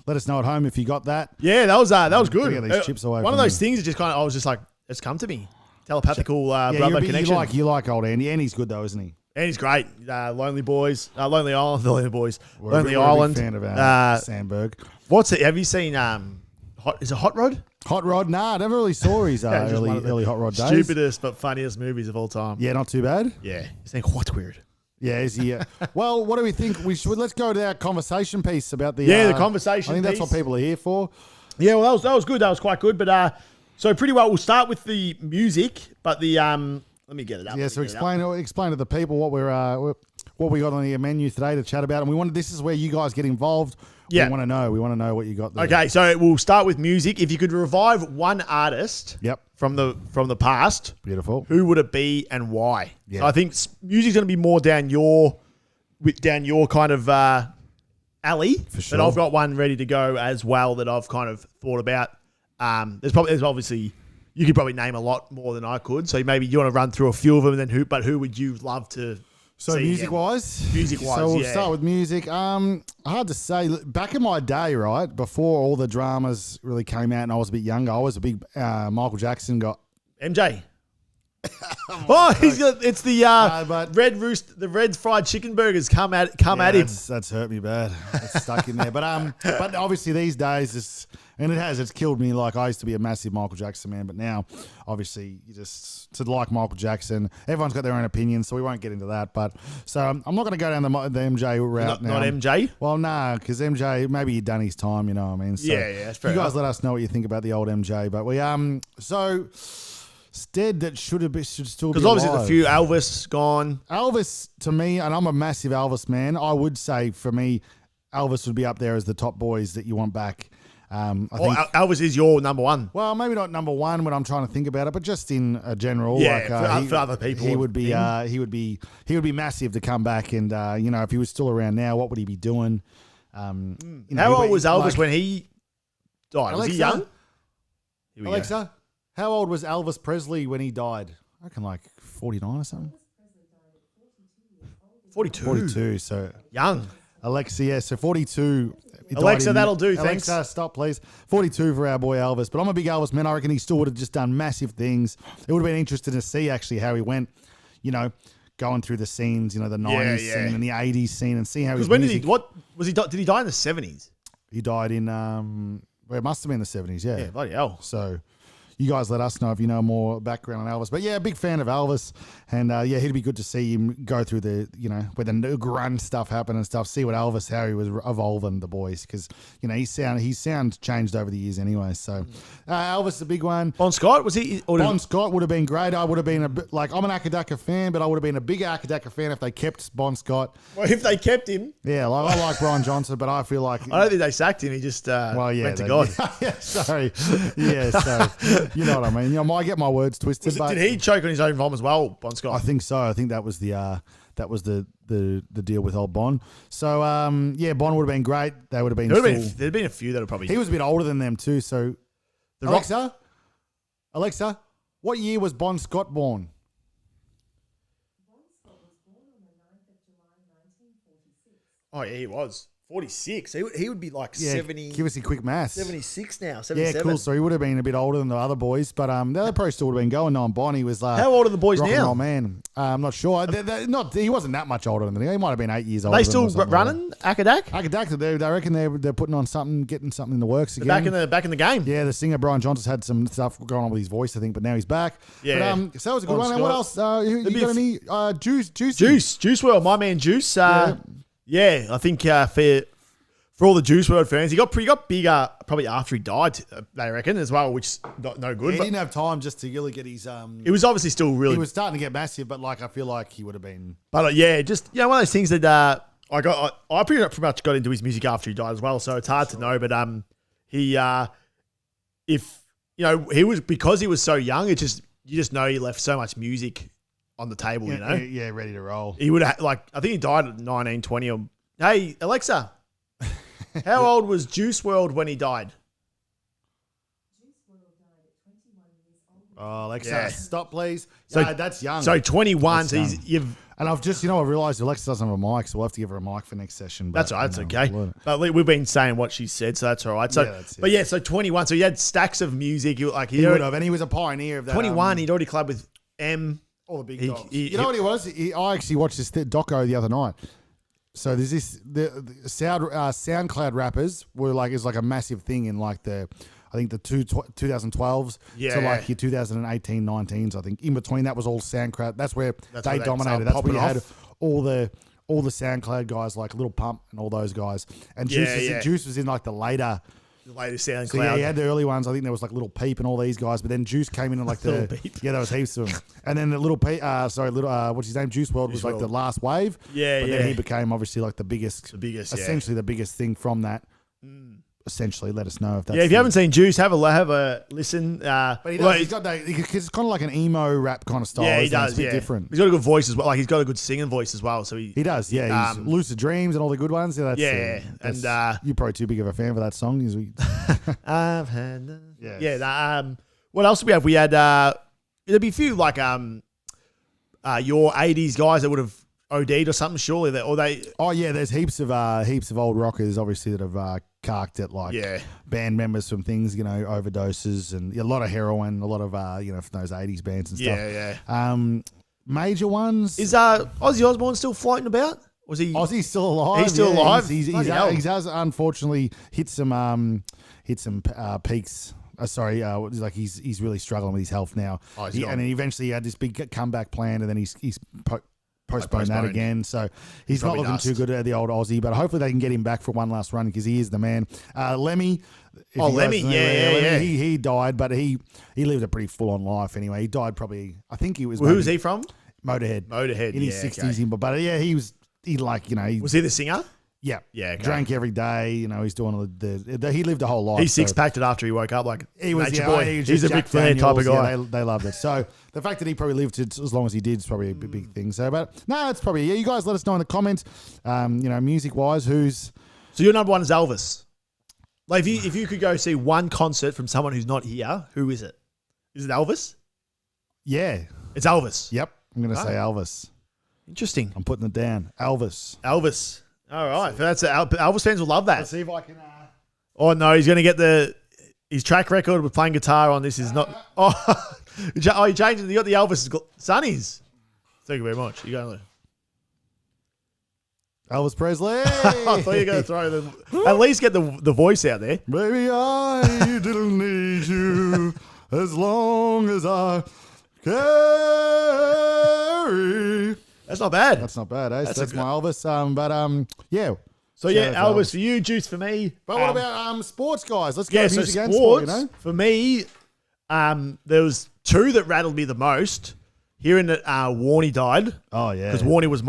let us know at home if you got that. Yeah, that was good. Get these chips away One of from those me. things that just I was just like, it's come to me. Telepathical brother connection. You like old Andy. Andy's good though, isn't he? And he's great. Lonely Boys. Lonely Island. The Lonely Boys. Lonely we're Island. A big fan of Sandburg. What's it? Have you seen is it Hot Rod? Hot Rod? Nah, I never really saw his early Hot Rod days. Stupidest but funniest movies of all time. Yeah, not too bad. Yeah. You think, what's weird? Yeah, is he? Well, what do we think? Let's go to our conversation piece about the. The conversation I think that's piece. what people are here for. Yeah, well, that was good. That was quite good. But so pretty well, we'll start with the music. But the let me get it up. Yeah, so explain to the people what we got on the menu today to chat about, and this is where you guys get involved. Yeah. We want to know what you got there. Okay, so we'll start with music. If you could revive one artist, Yep. from the past, Beautiful. who would it be and why? Yeah. So I think music's going to be more down your kind of alley. For sure. But I've got one ready to go as well that I've kind of thought about. There's obviously you could probably name a lot more than I could. So maybe you want to run through a few of them, and then who would you love to? So music-wise? So we'll start with music. Hard to say. Back in my day, right, before all the dramas really came out and I was a bit younger, I was a big Michael Jackson guy. MJ. It's the but- Red Rooster, the Red fried chicken burgers come at him. That's hurt me bad. It's stuck in there. But obviously these days, it's killed me. Like I used to be a massive Michael Jackson man, but now obviously to like Michael Jackson, everyone's got their own opinions, so we won't get into that. But so I'm not going to go down the MJ route now. Not MJ? Well, nah, because MJ, maybe he'd done his time, you know what I mean? So Yeah, that's fair you guys enough. let us know what you think about the old MJ. But we so Stead that should still be Because obviously alive. the few Elvis gone. Elvis, to me, and I'm a massive Elvis man, I would say for me, Elvis would be up there as the top boys that you want back. I think, Elvis is your number one. well, maybe not number one when I'm trying to think about it, but just in a general, Yeah, for other people. he would be massive to come back. And if he was still around now, what would he be doing? How old was Elvis when he died? Was he young? Here we go. Alexa, how old was Elvis Presley when he died? I reckon like 49 or something. 42. 42. So Young. Alexa, yeah, so 42. He died Alexa, that'll do, thanks. Alexa, stop, please. 42 for our boy Elvis. But I'm a big Elvis man. I reckon he still would have just done massive things. It would have been interesting to see actually how he went, going through the scenes, the 90s scene and the 80s scene and see how his Because when music... did he die in the 70s? He died in, it must have been the 70s, yeah. Yeah, bloody hell. So you guys let us know if you know more background on Elvis. But yeah, big fan of Elvis. And he'd be good to see him go through the, where the new grunge stuff happened and stuff. See what how he was evolving the boys. Because, his sound changed over the years anyway. So Elvis is a big one. Bon Scott, was he? Bon Scott would have been great. I would have been I'm an Akadaka fan, but I would have been a bigger Akadaka fan if they kept Bon Scott. Well, if they kept him. Yeah, I like Brian Johnson, but I feel like... I don't think they sacked him. He just went to God. Yeah, sorry. Yeah, so you know what I mean. I might get my words twisted. But Did he choke on his own vom as well, Bon Scott? I think so. I think that was the deal with old Bon. So Bon would have been great. They would have been. There'd been a few that would probably. He was a bit older than them too. So Alexa, what year was Bon Scott born? Oh yeah, he was 46. He would be like 70. Give us a quick maths. 76 now. 77. Yeah, cool. So he would have been a bit older than the other boys, but they probably still would have been going on. Bon, he was how old are the boys rock and now? roll man. I'm not sure. He wasn't that much older than them. He might have been 8 years older. Are they still running Akadak? Akadak, they reckon they're putting on something, getting something in the works again. Back in the game. Yeah, the singer Brian Johnson's had some stuff going on with his voice, I think, but now he's back. Yeah. But, so that was a good one. And what else? You got any Juice? Juice WRLD, my man Juice. Yeah, I think for all the Juice WRLD fans, he got bigger probably after he died. They reckon as well, which is no good. He but didn't have time just to really get his. It was obviously still really. He was starting to get massive, but I feel like he would have been. But just one of those things that I pretty much got into his music after he died as well. So it's hard to know, but he he was, because he was so young. You just know he left so much music on the table. Yeah, ready to roll. He would have, I think he died at 19, 20 or. Hey, Alexa, how old was Juice World when he died? Oh, Alexa, Yeah. stop, please. So- Yeah, that's young. So 21. That's So young. you've. And I've just, I realised Alexa doesn't have a mic, so we'll have to give her a mic for next session. But, That's all right. That's okay. we'll learn it. But we've been saying what she said, so that's all right. So, Yeah, that's it. but yeah, so 21. So he had stacks of music. He He would have, and he was a pioneer of that. 21. He'd already clubbed with M. all the big he- dogs. he- You know what he was? I actually watched this doco the other night. So there's this the SoundCloud rappers were like is like a massive thing in like the I think the 2012s Yeah. to like your 2018, 19s. I think in between that was all SoundCloud. That's where That's they where they dominated. started That's where you popping had off. all the SoundCloud guys like Lil Pump and all those guys. And Yeah, Juice was in like the later. The latest SoundCloud. So yeah, he had the early ones. I think there was like Little Peep and all these guys, but then Juice came in and like Lil the Peep. yeah, there was heaps of them. And then the Little Peep, what's his name? Juice WRLD was like WRLD. the last wave. Yeah, but yeah. then he became obviously like the biggest, yeah. essentially the biggest thing from that. Essentially, let us know if that's Yeah, if you haven't seen Juice, have a listen. But he does, he's got that. It's kind of like an emo rap kind of style. Yeah, he isn't it? does. It's a bit Yeah, different. He's got a good voice as well. Like he's got a good singing voice as well. So He does. Yeah, he's Lucid Dreams and all the good ones. Yeah, that's, Yeah, that's- and, you're probably too big of a fan for that song. I've had. Yes. Yeah. What else do we have? We had. There'd be a few like your 80s guys that would have OD'd or something. Surely they. Oh yeah, there's heaps of old rockers obviously that have carked at like Yeah. band members from things, overdoses and a lot of heroin, a lot of from those 80s bands and stuff. Yeah. Major ones. Is Ozzy Osbourne still floating about? Was he? Ozzy's still alive? He's still yeah, alive? He's Bloody hell. he has unfortunately hit some peaks. Like he's really struggling with his health now. Oh, he's gone. And eventually he had this big comeback plan, and then he's postponed that again. So he's not probably looking dust. too good at the old Aussie, but hopefully they can get him back for one last run because he is the man. Lemmy. if Oh, you guys Lemmy, know, yeah. Lemmy, he died, but he lived a pretty full on life anyway. He died probably. I think he was. Who was he from? Motorhead. Motorhead, in his yeah, 60s. okay. But yeah, he was Was he the singer? yeah, Yeah, okay. drank every day. He's doing he lived a whole life. He so- six-packed it after he woke up. Like He was, Nature yeah, Boy. he was He's just a Ric Jack Flair type of Daniels, guy. Yeah, they loved it. So the fact that he probably lived it as long as he did is probably a big thing. So, but no, it's probably You guys let us know in the comments. Music wise, who's So your number one is Elvis. Like if you could go see one concert from someone who's not here, who is it? Is it Elvis? yeah, It's Elvis. yep. I'm gonna say Elvis. Interesting. I'm putting it down. Elvis. Elvis. All right. That's Elvis fans will love that. Let's see if I can. Oh no, he's going to get his track record with playing guitar on this is not. Oh, you changed it. You got the Elvis Sunnies. Thank you very much. You go. Elvis Presley. I thought you were going to throw them. At least get the voice out there. Baby, I didn't need you as long as I carry. That's not bad. That's not bad, eh? That's That's a my Elvis. Yeah. So yeah, Shout out to Elvis for you, Juice for me. But what about sports guys? Let's go Yeah, so music and sports sport, for me, there was two that rattled me the most. Hearing that Warney died. Oh, yeah. Because Warney was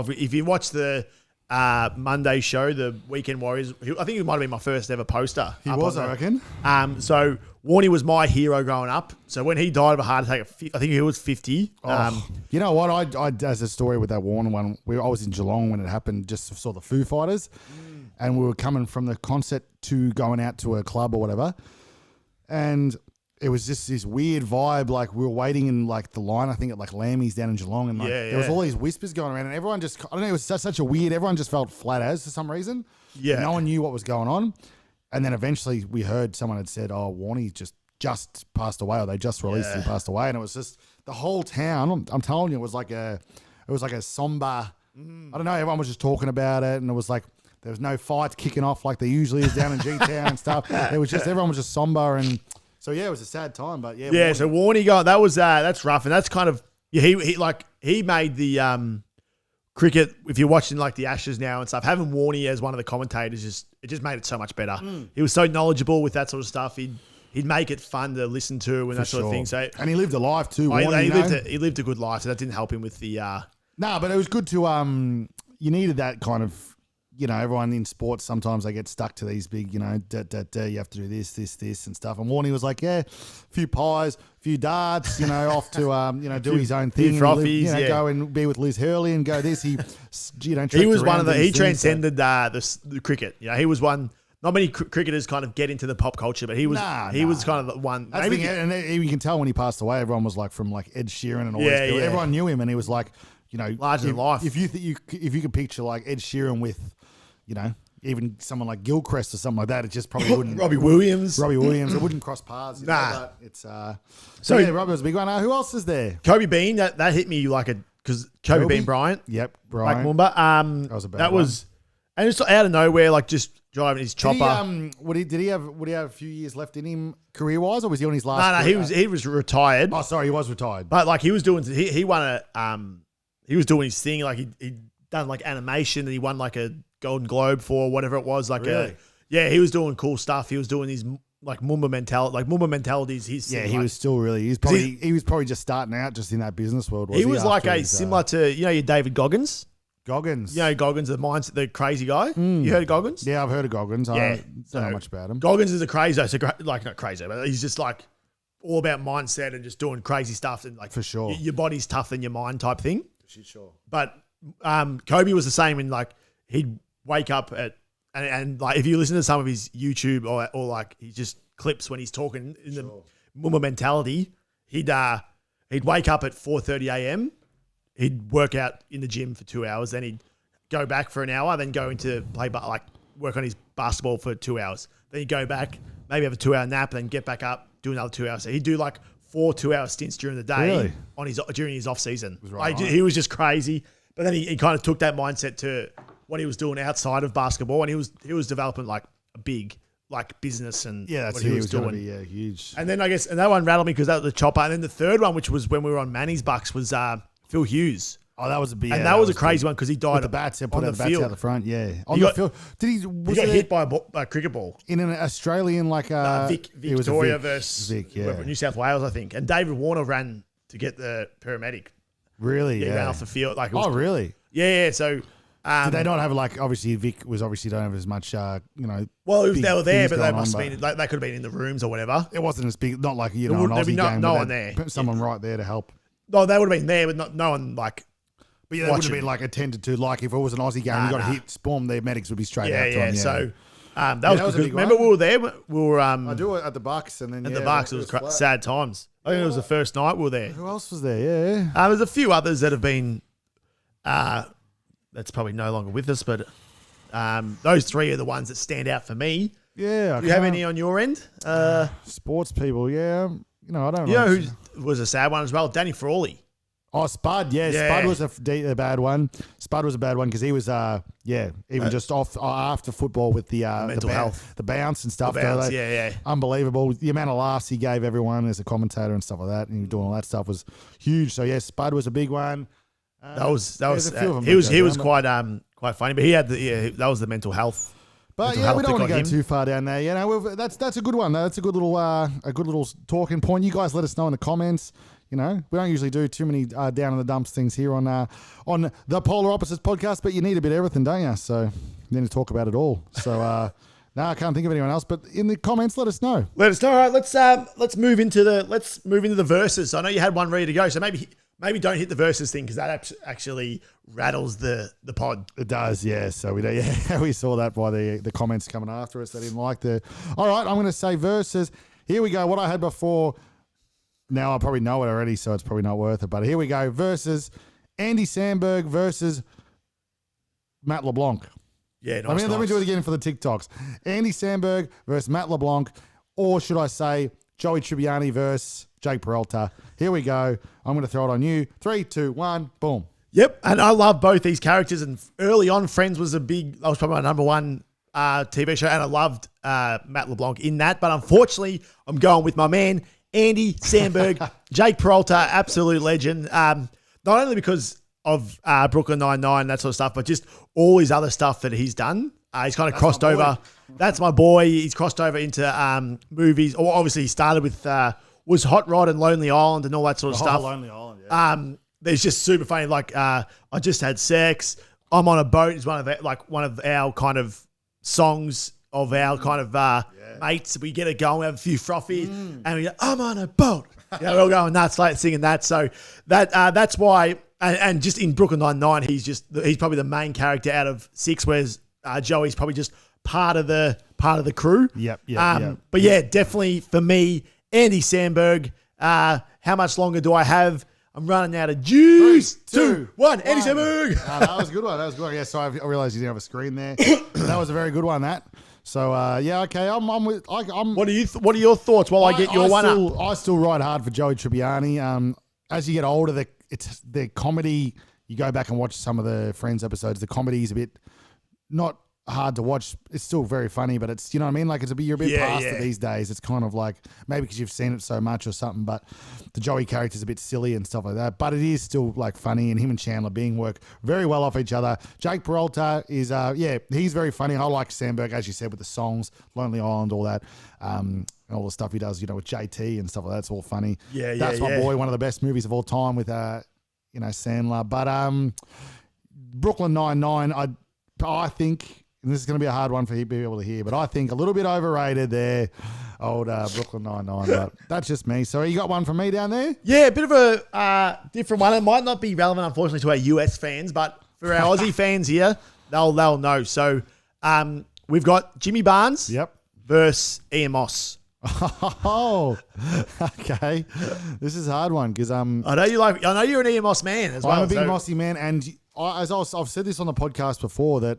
if you watch the Monday show, the Weekend Warriors, I think he might have been my first ever poster. He up was, on I the- reckon. So Warney was my hero growing up. So when he died of a heart attack, I think he was 50. You know what? I as a story with that Warner one, I was in Geelong when it happened, just saw the Foo Fighters, and we were coming from the concert to going out to a club or whatever, and it was just this weird vibe. Like we were waiting in like the line, I think at like Lammy's down in Geelong, and like there was all these whispers going around, and everyone just, I don't know, it was such a weird. Everyone just felt flat as for some reason. Yeah. No one knew what was going on, and then eventually we heard someone had said, "Oh, Warney just passed away, or they just released he passed away," and it was just the whole town. I'm telling you, it was like a somber. I don't know. Everyone was just talking about it, and it was like there was no fights kicking off like there usually is down in G Town and stuff. It was just everyone was just somber, and so yeah, it was a sad time. But yeah, Yeah, so Warney got that was that's rough, and that's kind of he made the cricket. If you're watching like the Ashes now and stuff, having Warney as one of the commentators just made it so much better. He was so knowledgeable with that sort of stuff. He'd make it fun to listen to and that sort of thing. So and he lived a life too. he Warney, he lived a good life, so that didn't help him with the. No, but it was good to you needed that kind of you know, everyone in sports, sometimes they get stuck to these big, you know, you have to do this, and stuff. And Warney was like, yeah, a few pies, a few darts, you know, off to, you know, do his own thing. Frothies, go and be with Liz Hurley and go this. He, you know, he was one of he things, transcended the cricket. You know, he was one. Not many cricketers kind of get into the pop culture, but he was was kind of the one. That's maybe, and you can tell when he passed away, everyone was like from like Ed Sheeran and all Yeah, these people. yeah. Everyone knew him, and he was like, you know, larger than life. If you could picture like Ed Sheeran with, you know, even someone like Gilchrist or something like that, it just probably wouldn't. Robbie Williams, it wouldn't cross paths. But it's so yeah, Robbie was a big one. Who else is there? Kobe Bean. That hit me like because Kobe Bean Bryant. Yep, Bryant. Like Mumba. That was a bad That one. was, and it's out of nowhere, like just driving his chopper. Would he have a few years left in him career wise, or was he on his last? No, he was retired. Oh, sorry, he was retired. But like he was doing, he won he was doing his thing. Like he'd done like animation, and he won like a Golden Globe for whatever it was. Like Really? he was doing cool stuff. He was doing his like Mumba mentality. Like Mumba mentality is his. Yeah, thing, he like, was still really. He was probably just starting out just in that business world. He was like after a his, similar to your David Goggins. Goggins. You know Goggins, the crazy guy. You heard of Goggins? Yeah, I've heard of Goggins. Yeah, I don't know much about him. Goggins is a crazy, so like not crazy, but he's just like all about mindset and just doing crazy stuff and like For sure. your body's tougher than your mind type thing. Sure. But Kobe was the same in like he'd wake up at and like if you listen to some of his YouTube or like he just clips when he's talking in the Mumba mentality, he'd wake up at 4:30 a.m. He'd work out in the gym for 2 hours, then he'd go back for an hour, then go into work on his basketball for 2 hours. Then he'd go back, maybe have a 2 hour nap, then get back up, do another 2 hours. So he'd do like 4 2-hour stints during the day during his off season. He was just crazy. But then he kind of took that mindset to what he was doing outside of basketball, and he was developing like a big like business and That's what what he was doing. Be, huge. And then I guess that one rattled me because that was the chopper. And then the third one, which was when we were on Manny's Bucks, was Phil Hughes. Oh, that was a big. And that was a crazy one because he died with the bats. Put on the the bats field. out the front. Yeah, on He the got- field. Did he? He Was got it hit by a cricket ball. in an Australian like it was a Victoria Vic. versus Vic, yeah. New South Wales, I think. And David Warner ran to get the paramedic. Really? He Yeah. ran off the field. Like it was, Oh, really? Yeah. So Did they not have like obviously Vic was obviously don't have as much you know. well, big they were there, things but they going must on, have been like they could have been in the rooms or whatever. It wasn't as big. Not like There an wouldn't Aussie be game. no but one they there. put someone right there to help. No, they would have been there, but no one like. But yeah, that would have watching. been like attended to. Like if it was an Aussie game, you got hit, boom, the medics would be straight out to Yeah. him. So that that was was a good. big Remember one. we were there. We were I do it at the Bucks, and then at the Bucks. It was flat. sad times. I think it was the first night we were there. Who else was there? Yeah. There's a few others that have been. That's probably no longer with us, but those three are the ones that stand out for me. Yeah. Do you have any on your end? sports people? Yeah. You know, I don't You know know. who was a sad one as well? Danny Frawley. Oh, Spud. Yeah, Yeah. Spud was a bad one. Spud was a bad one because he was, even just off after football with the Mental health. the bounce and stuff. The bounce, They- yeah. Unbelievable. The amount of laughs he gave everyone as a commentator and stuff like that, and he was doing all that stuff was huge. So yeah, Spud was a big one. That was there's a few of them he was that go quite down, quite funny, but he had that was the mental health. But mental yeah, health we don't that want to got go him. too far down there. You know, that's a good one. That's a good little talking point. You guys let us know in the comments. You know, we don't usually do too many down in the dumps things here on the Polar Opposites podcast, but you need a bit of everything, don't you? So you need to talk about it all. So no, I can't think of anyone else. But in the comments, let us know. Let us know. All right, let's move into the verses. I know you had one ready to go, so maybe don't hit the verses thing because that actually rattles the pod. It does, yeah. So we saw that by the comments coming after us. They didn't like the. All right, I'm going to say verses. Here we go. What I had before. Now I probably know it already, so it's probably not worth it. But here we go. Versus Andy Sandburg versus Matt LeBlanc. Yeah, nice. Let me do it again for the TikToks. Andy Sandburg versus Matt LeBlanc, or should I say Joey Tribbiani versus Jake Peralta. Here we go. I'm going to throw it on you. 3, 2, 1, boom. Yep, and I love both these characters. And early on, Friends was that was probably my number one TV show, and I loved Matt LeBlanc in that. But unfortunately, I'm going with my man, Andy Sandburg, Jake Peralta, absolute legend. Not only because of Brooklyn Nine-Nine, that sort of stuff, but just all his other stuff that he's done. He's kind of crossed over. That's my boy. He's crossed over into movies. Or obviously, he started with was Hot Rod and Lonely Island and all that sort of stuff. Lonely Island, yeah. There's just super funny. Like I just had sex. I'm on a boat is one of our kind of songs of our kind of mates. We get it going, we have a few frothies, and we go, I'm on a boat. We're all going nuts, like singing that. So that's why, and just in Brooklyn Nine-Nine, he's probably the main character out of 6, whereas Joey's probably just part of the crew. Yep. But yeah, definitely for me, Andy Sandburg. How much longer do I have? I'm running out of juice. 3, 2, 1. Andy Sandburg. That was a good one. Yeah, sorry, I realised you didn't have a screen there. That was a very good one. That. So okay, I'm with. What are your thoughts while I get your one up? I still ride hard for Joey Tribbiani. As you get older, the comedy. You go back and watch some of the Friends episodes. The comedy is a bit not hard to watch. It's still very funny, but it's, you know what I mean? Like you're a bit past it these days. It's kind of like maybe because you've seen it so much or something, but the Joey character's a bit silly and stuff like that. But it is still like funny, and him and Chandler Bing work very well off each other. Jake Peralta is he's very funny. I like Sandberg, as you said, with the songs, Lonely Island, all that. And all the stuff he does, with JT and stuff like that. It's all funny. That's my boy. One of the best movies of all time with Sandler. But Brooklyn Nine-Nine, I think. And this is going to be a hard one for you to be able to hear, but I think a little bit overrated there, old Brooklyn Nine-Nine. But that's just me. So you got one from me down there? Yeah, a bit of a different one. It might not be relevant, unfortunately, to our US fans, but for our Aussie fans here, they'll know. So we've got Jimmy Barnes versus Ian Moss. Oh, okay. This is a hard one because I know you're an Ian Moss man as well. I'm a big Mossy man, and I've said this on the podcast before that.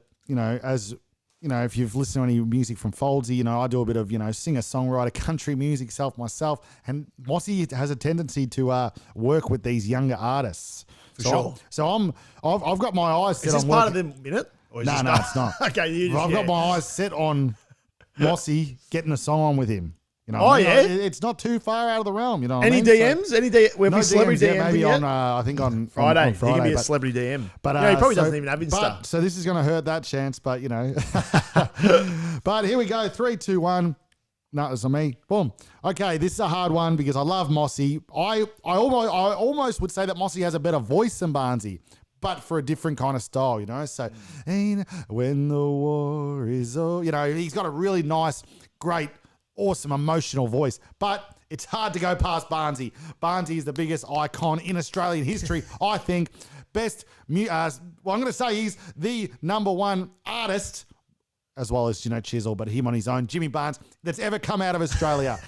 If you've listened to any music from Foldsy, I do a bit of, singer-songwriter, country music myself. And Mossy has a tendency to work with these younger artists. For sure. So I've got my eyes set on... Is this part of the minute? No, it's not. Okay. I've got my eyes set on Mossy getting a song on with him. It's not too far out of the realm. Any DMs? We have celebrity DMs. Maybe I think on Friday. On Friday, he can be a celebrity DM. But he probably doesn't even have Insta. So this is going to hurt that chance. But but here we go. 3, 2, 1. No, it's on me. Boom. Okay, this is a hard one because I love Mossy. I almost would say that Mossy has a better voice than Barnesy, but for a different kind of style, So, when the war is over, he's got a really nice, great, awesome, emotional voice, but it's hard to go past Barnesy. Barnesy is the biggest icon in Australian history, I think. Best, I'm going to say he's the number one artist, as well as, Chisel, but him on his own, Jimmy Barnes, that's ever come out of Australia.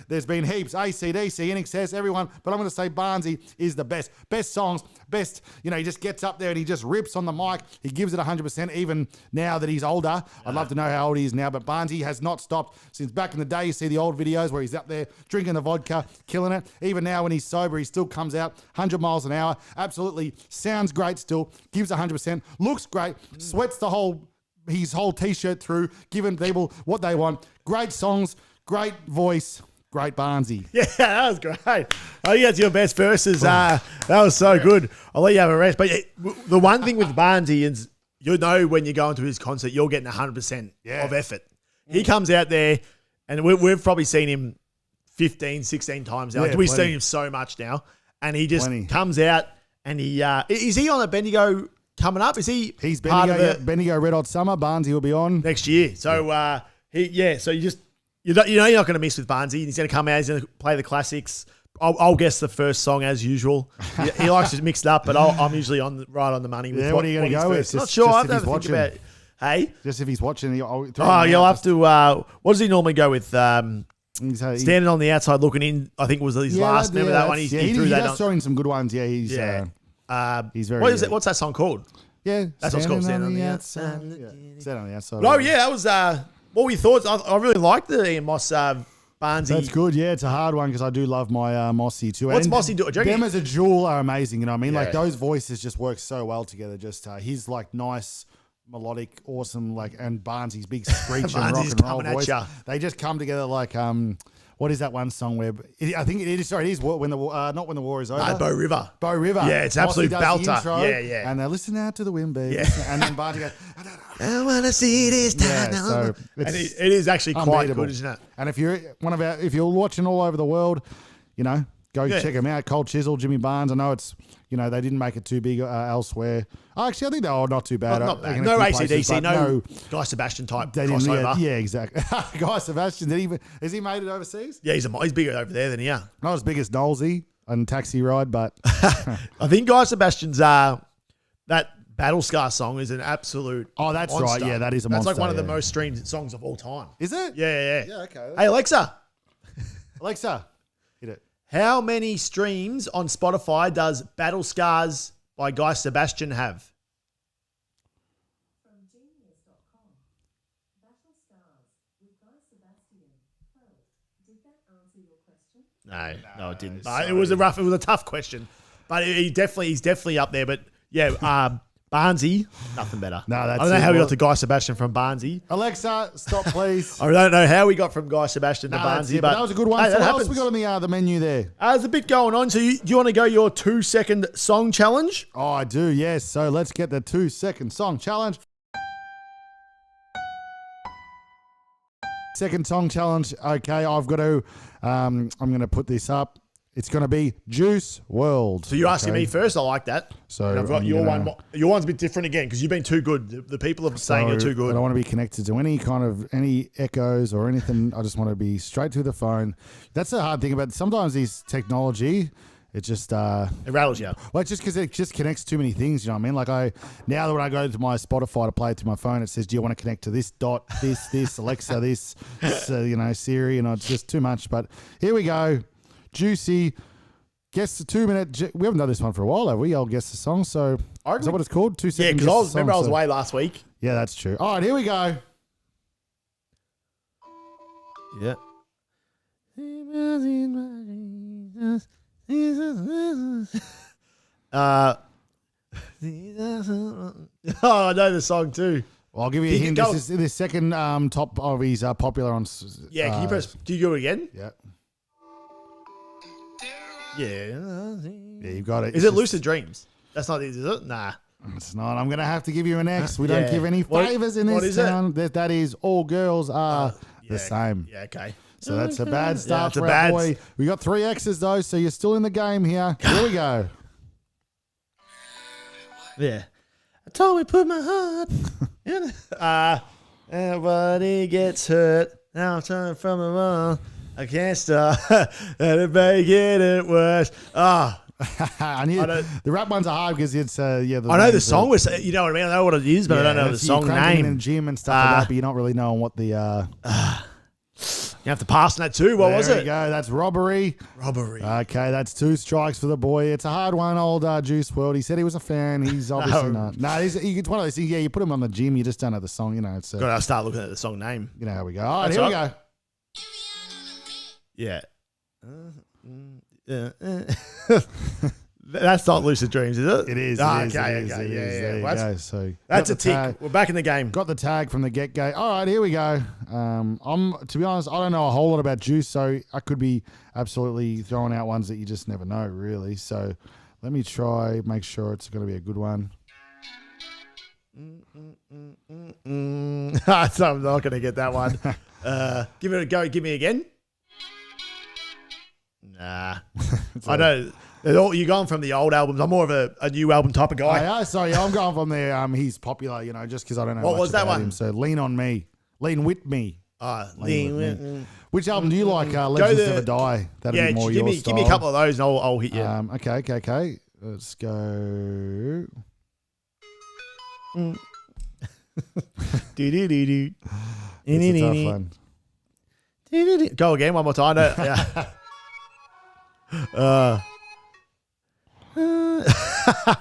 There's been heaps, AC/DC, NXS, everyone, but I'm going to say Barnesy is the best. Best songs, best, he just gets up there and he just rips on the mic. He gives it 100%, even now that he's older. I'd love to know how old he is now, but Barnesy has not stopped since back in the day. You see the old videos where he's up there drinking the vodka, killing it. Even now when he's sober, he still comes out 100 miles an hour. Absolutely sounds great still, gives 100%, looks great, sweats his whole T-shirt through, giving people what they want. Great songs, great voice, great Barnesy. Yeah, that was great. I think that's your best verses. That was so good. I'll let you have a rest. But the one thing with Barnesy is, when you go into his concert, you're getting 100% of effort. He comes out there, and we've probably seen him 15, 16 times now. We've seen him so much now. And he just comes out, and he is he on a Bendigo coming up? Is he? He's Bendigo Red Hot Summer. Barnesy will be on next year. So so you're not going to miss with Barnesy. He's going to come out. He's going to play the classics. I'll guess the first song as usual. He likes to mix it up, but I'm usually right on the money with what are you going to go with? Not sure. I have to think about. Hey, just if he's watching. You'll have to. What does he normally go with? Standing on the outside looking in. I think was his last. Remember that one? He threw that. He's throwing some good ones. Yeah, he's very. What is it? What's that song called? Yeah, that's what's called. Stand on the outside. Stand on the outside. Oh yeah, that was. What were your thoughts? I really liked the Ian Moss Barnesy. That's good. Yeah, it's a hard one because I do love my Mossy too. What's Mossy doing? Them as a duel are amazing. You know what I mean? Like those voices just work so well together. Just he's like nice, melodic, awesome. And Barnesy's big screech and rock and roll voice. They just come together like What is that one song where I think it is? Sorry, it is when the not when the war is over. Bow River. Bow River. Yeah, it's absolute belter. Yeah. And they listen out to the wind, baby. Yeah. And then Barney goes, I want to see this time. Yeah, so and it is actually quite good, isn't it? And if you're watching all over the world, Go Yeah. check them out. Cold Chisel, Jimmy Barnes. I know it's, they didn't make it too big elsewhere. Actually, I think they were not too bad. Not bad. In a No few places, AC/DC, but no Guy Sebastian type they didn't. crossover. Yeah, exactly. Guy Sebastian, has he made it overseas? Yeah, he's bigger over there than here. Not as big as Knowlesy on Taxi Ride, but I think Guy Sebastian's that Battle Scar song is an absolute. Oh, that's monster. right. Yeah, that is a That's monster. like one of the yeah. most streamed songs of all time. Is it? Yeah. Yeah, okay. Hey Alexa, Alexa, hit it. how many streams on Spotify does Battle Scars by Guy Sebastian have? From genius.com. Battle Stars with Guy Sebastian. Oh, did that answer your question? No, it didn't. sorry. It was a tough question, but he's definitely up there. But yeah, Barnsey, nothing better. No, that's I don't know it. how we Well- got to Guy Sebastian from Barnsey. Alexa, stop, please. I don't know how we got from Guy Sebastian to No, that's Barnsey, it, but that was a good one. Hey, So that what happens. else we got on the menu there? There's a bit going on. So do you want to go your 2-second song challenge? Oh, I do, yes. So let's get the 2-second song challenge. Second song challenge. Okay, I've got to, I'm going to put this up. It's going to be Juice WRLD. So you're asking okay? me first. I like that. So And I've got I'm your gonna- one. Your one's a bit different again because you've been too good. The people are saying you're too I good. don't want to be connected to any echoes or anything. I just want to be straight to the phone. That's the hard thing about sometimes these technology. It just It rattles you. well, it's just because it just connects too many things. You know what I mean? Like now that when I go to my Spotify to play it to my phone, it says, "Do you want to connect to this dot, this Alexa, this, Siri?" And it's just too much. But here we go, Juicy. Guess the 2-minute. We haven't done this one for a while, have we? I'll guess the song. So is that what it's called? 2 Yeah, seconds. because I was away last week. Yeah, that's true. All right, here we go. Yeah. Oh, I know the song too. Well, I'll give you a You hint. go- This is the second top of his popular on. Yeah, can you press? Do you go again? Yeah, Yeah. yeah, you've got it. Is It's it just- Lucid Dreams? That's not it, is it? Nah. It's not. I'm gonna have to give you an X. We Yeah. don't give any What- favors in what this is it? town. That is all girls are the same. Yeah, okay. So that's a bad start it's a for bad- our boy. We got 3 X's though, so you're still in the game here. Here we go. Yeah. I told me put my heart in everybody gets hurt. Now I'm turning from the wall. I can't stop. And it making it worse. I knew don't- the rap ones are hard because it's I know the names song are- was, you know what I mean? I know what it is, but I don't know the that's- song you're cranking in name. the gym and stuff like that, but you're not really knowing what the. You have to pass on that too. What was there we it? go. That's robbery. Robbery. Okay, that's 2 strikes for the boy. It's a hard one, old Juice WRLD. He said he was a fan. He's obviously not. No, it's one of those things. Yeah, you put him on the gym, you just don't know the song. You know, it's Gotta start looking at the song name. you know how we go. All right, That's here we right. go. Yeah. That's not Lucid Dreams, is it? It is. Ah, it is, okay, it is, okay. it is. Yeah, There yeah. you Well, go. that's So that's a got the tick. tag- We're back in the game. Got the tag from the get go. All right, here we go. To be honest, I don't know a whole lot about Juice, so I could be absolutely throwing out ones that you just never know, really. So let me try, make sure it's going to be a good one. So I'm not going to get that one. Give it a go. Give me again. Nah. I know. You're going from the old albums. I'm more of a new album type of Oh, guy. yeah, sorry, I'm going from there. He's popular, just because I don't know What much was that about one? him. So Lean on Me. Lean with me. Lean with with- Which album do you like? Legends the- Never Die. That'd Yeah, be more give your me style. give me a couple of those and I'll hit you. Okay. Let's go. Do-do-do-do. It's a tough one. Do-do-do. Go again one more time. Yeah.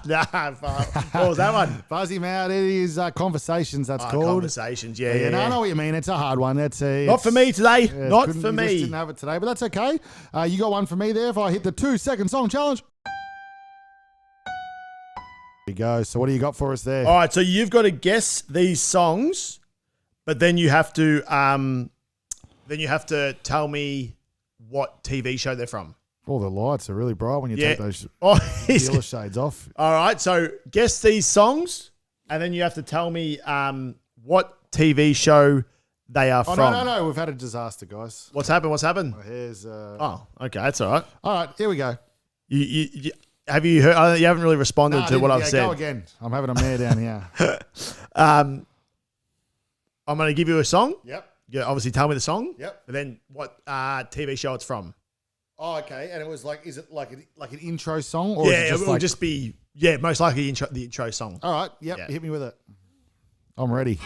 Nah, fuck. What was that one? Fuzzy Mouth, it is Conversations, that's called. Conversations. Yeah, Yeah, yeah. no, I know what you mean. It's a hard one. Not Not for me today. Not for You just me. didn't have it today, but that's okay. You got one for me there if I hit the 2-second song challenge. There you go. So what do you got for us there? All right, so you've got to guess these songs, but then you have to tell me what TV show they're from. All the lights are really bright when you Yeah. take those Oh, dealer shades off. all right, so guess these songs, and then you have to tell me what TV show they are Oh, from. no. We've had a disaster, guys. What's happened? What's happened? Here's. Oh, okay, that's all right. All right, here we go. You have you heard? You haven't really responded to what I've said. Go again. I'm having a mare down here. I'm going to give you a song. Yep. You obviously tell me the song. Yep. And then what TV show it's from. Oh, okay. And it was like, is it like an intro song? Or is Yeah, it just it will like, just be, most likely the intro song. all right. Yep. Yeah. Hit me with it. I'm ready.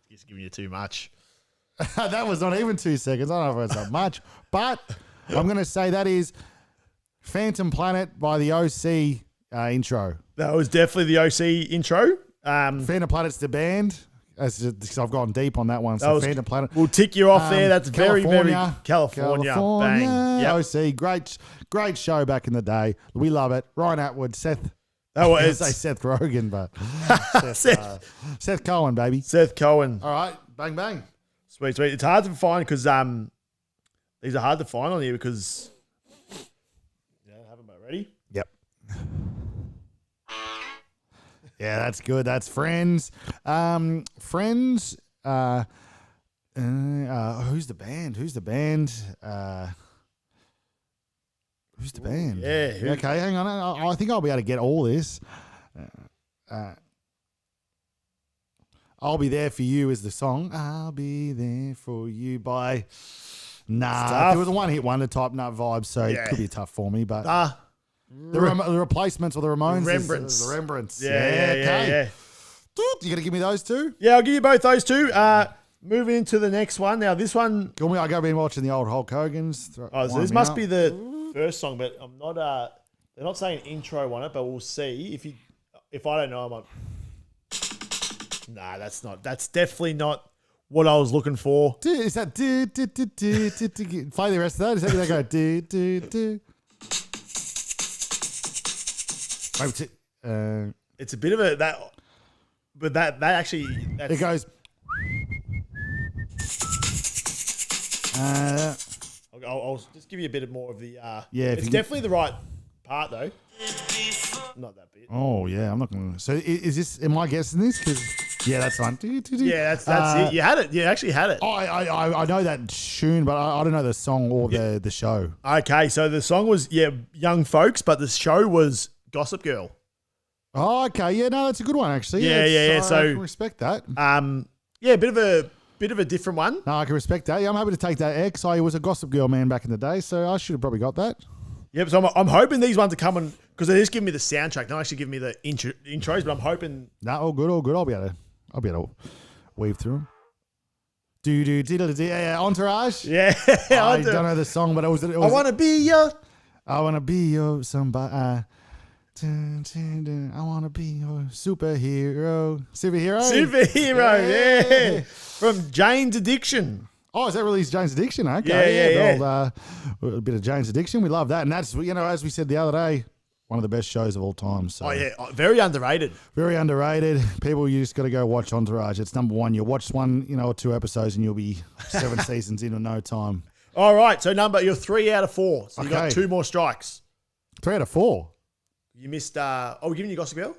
It's giving you too much. That was not even 2 seconds. I don't know if it's that much, but I'm going to say that is Phantom Planet by the OC intro. That was definitely the OC intro. Phantom Planet's the band. Because I've gone deep on that one. So Phantom Planet. We'll tick you off there. That's very, very California. Bang. Yep. OC. Great show back in the day. We love it. Ryan Atwood, Seth. Oh, I say Seth Rogen, but Seth Cohen, baby. Seth Cohen. All right, bang bang. Sweet. It's hard to find because these are hard to find on here because have them ready. Yep. Yeah, that's good. That's Friends. Friends. Who's the band? Who's the band? Yeah. Okay, hang on. I think I'll be able to get all this. I'll Be There For You is the song. I'll Be There For You by... Nah, it was a one-hit wonder type nut vibe, so it could be tough for me, but... The Replacements or the Ramones? Remembrance. The Remembrance. Yeah. You going to give me those two? Yeah, I'll give you both those two. Moving into the next one. Now, this one... I go been watching the old Hulk Hogan's. So this must be the first song, but I'm not... they're not saying intro on it, but we'll see. If I don't know, I'm like... Nah, that's not... That's definitely not what I was looking for. Is that... Play the rest of that. Is that they go... It's a bit of a... But that actually... It goes... I'll just give you a bit more of the... if it's definitely the right part, though. Not that bit. Oh, yeah, I'm not going to... So is this... Am I guessing this? Because... Yeah, that's fine. Yeah, that's it. You had it. You actually had it. I know that tune, but I don't know the song or the show. Okay, so the song was, Young Folks, but the show was Gossip Girl. Oh, okay. Yeah, no, that's a good one, actually. Yeah. So I can respect that. Bit of a different one. No, I can respect that. Yeah, I'm happy to take that X. I was a Gossip Girl man back in the day, so I should have probably got that. Yep, so I'm hoping these ones are coming, because they just give me the soundtrack. They don't actually give me the intros, but I'm hoping... No, all good. I'll be able to weave through them. Yeah, Entourage. Yeah. I don't know the song, but it was I want to be your... I want to be your somebody. I want to be your superhero. Superhero, yeah. From Jane's Addiction. Oh, is that released Jane's Addiction? Okay. Yeah. A bit of Jane's Addiction. We love that. And that's, as we said the other day, one of the best shows of all time. So. Oh, yeah. Very underrated. Very underrated. People, you just got to go watch Entourage. It's number one. You'll watch one, or 2 episodes and you'll be 7 seasons in no time. All right. So you're 3 out of 4. So you got 2 more strikes. 3 out of 4? You missed, we're giving you Gossip Girl?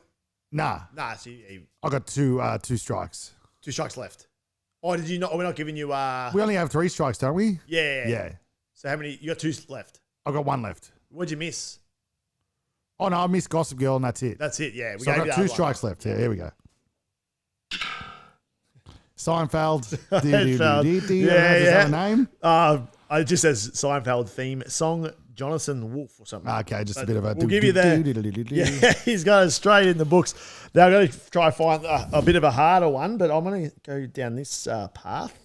Nah. So I got 2 strikes. 2 strikes left. Oh, did you not? We're not giving you, We only have 3 strikes, don't we? Yeah. So how many? You got 2 left. I've got 1 left. What'd you miss? Oh, no, I missed Gossip Girl and that's it. That's it, yeah. So I've got 2 strikes left. Yeah, here we go. Seinfeld. Is that a name? It just says Seinfeld theme song, Jonathan Wolf or something. Okay, just a bit of a... We'll give you that. Yeah, he's got it straight in the books. Now I'm going to try and find a bit of a harder one, but I'm going to go down this path.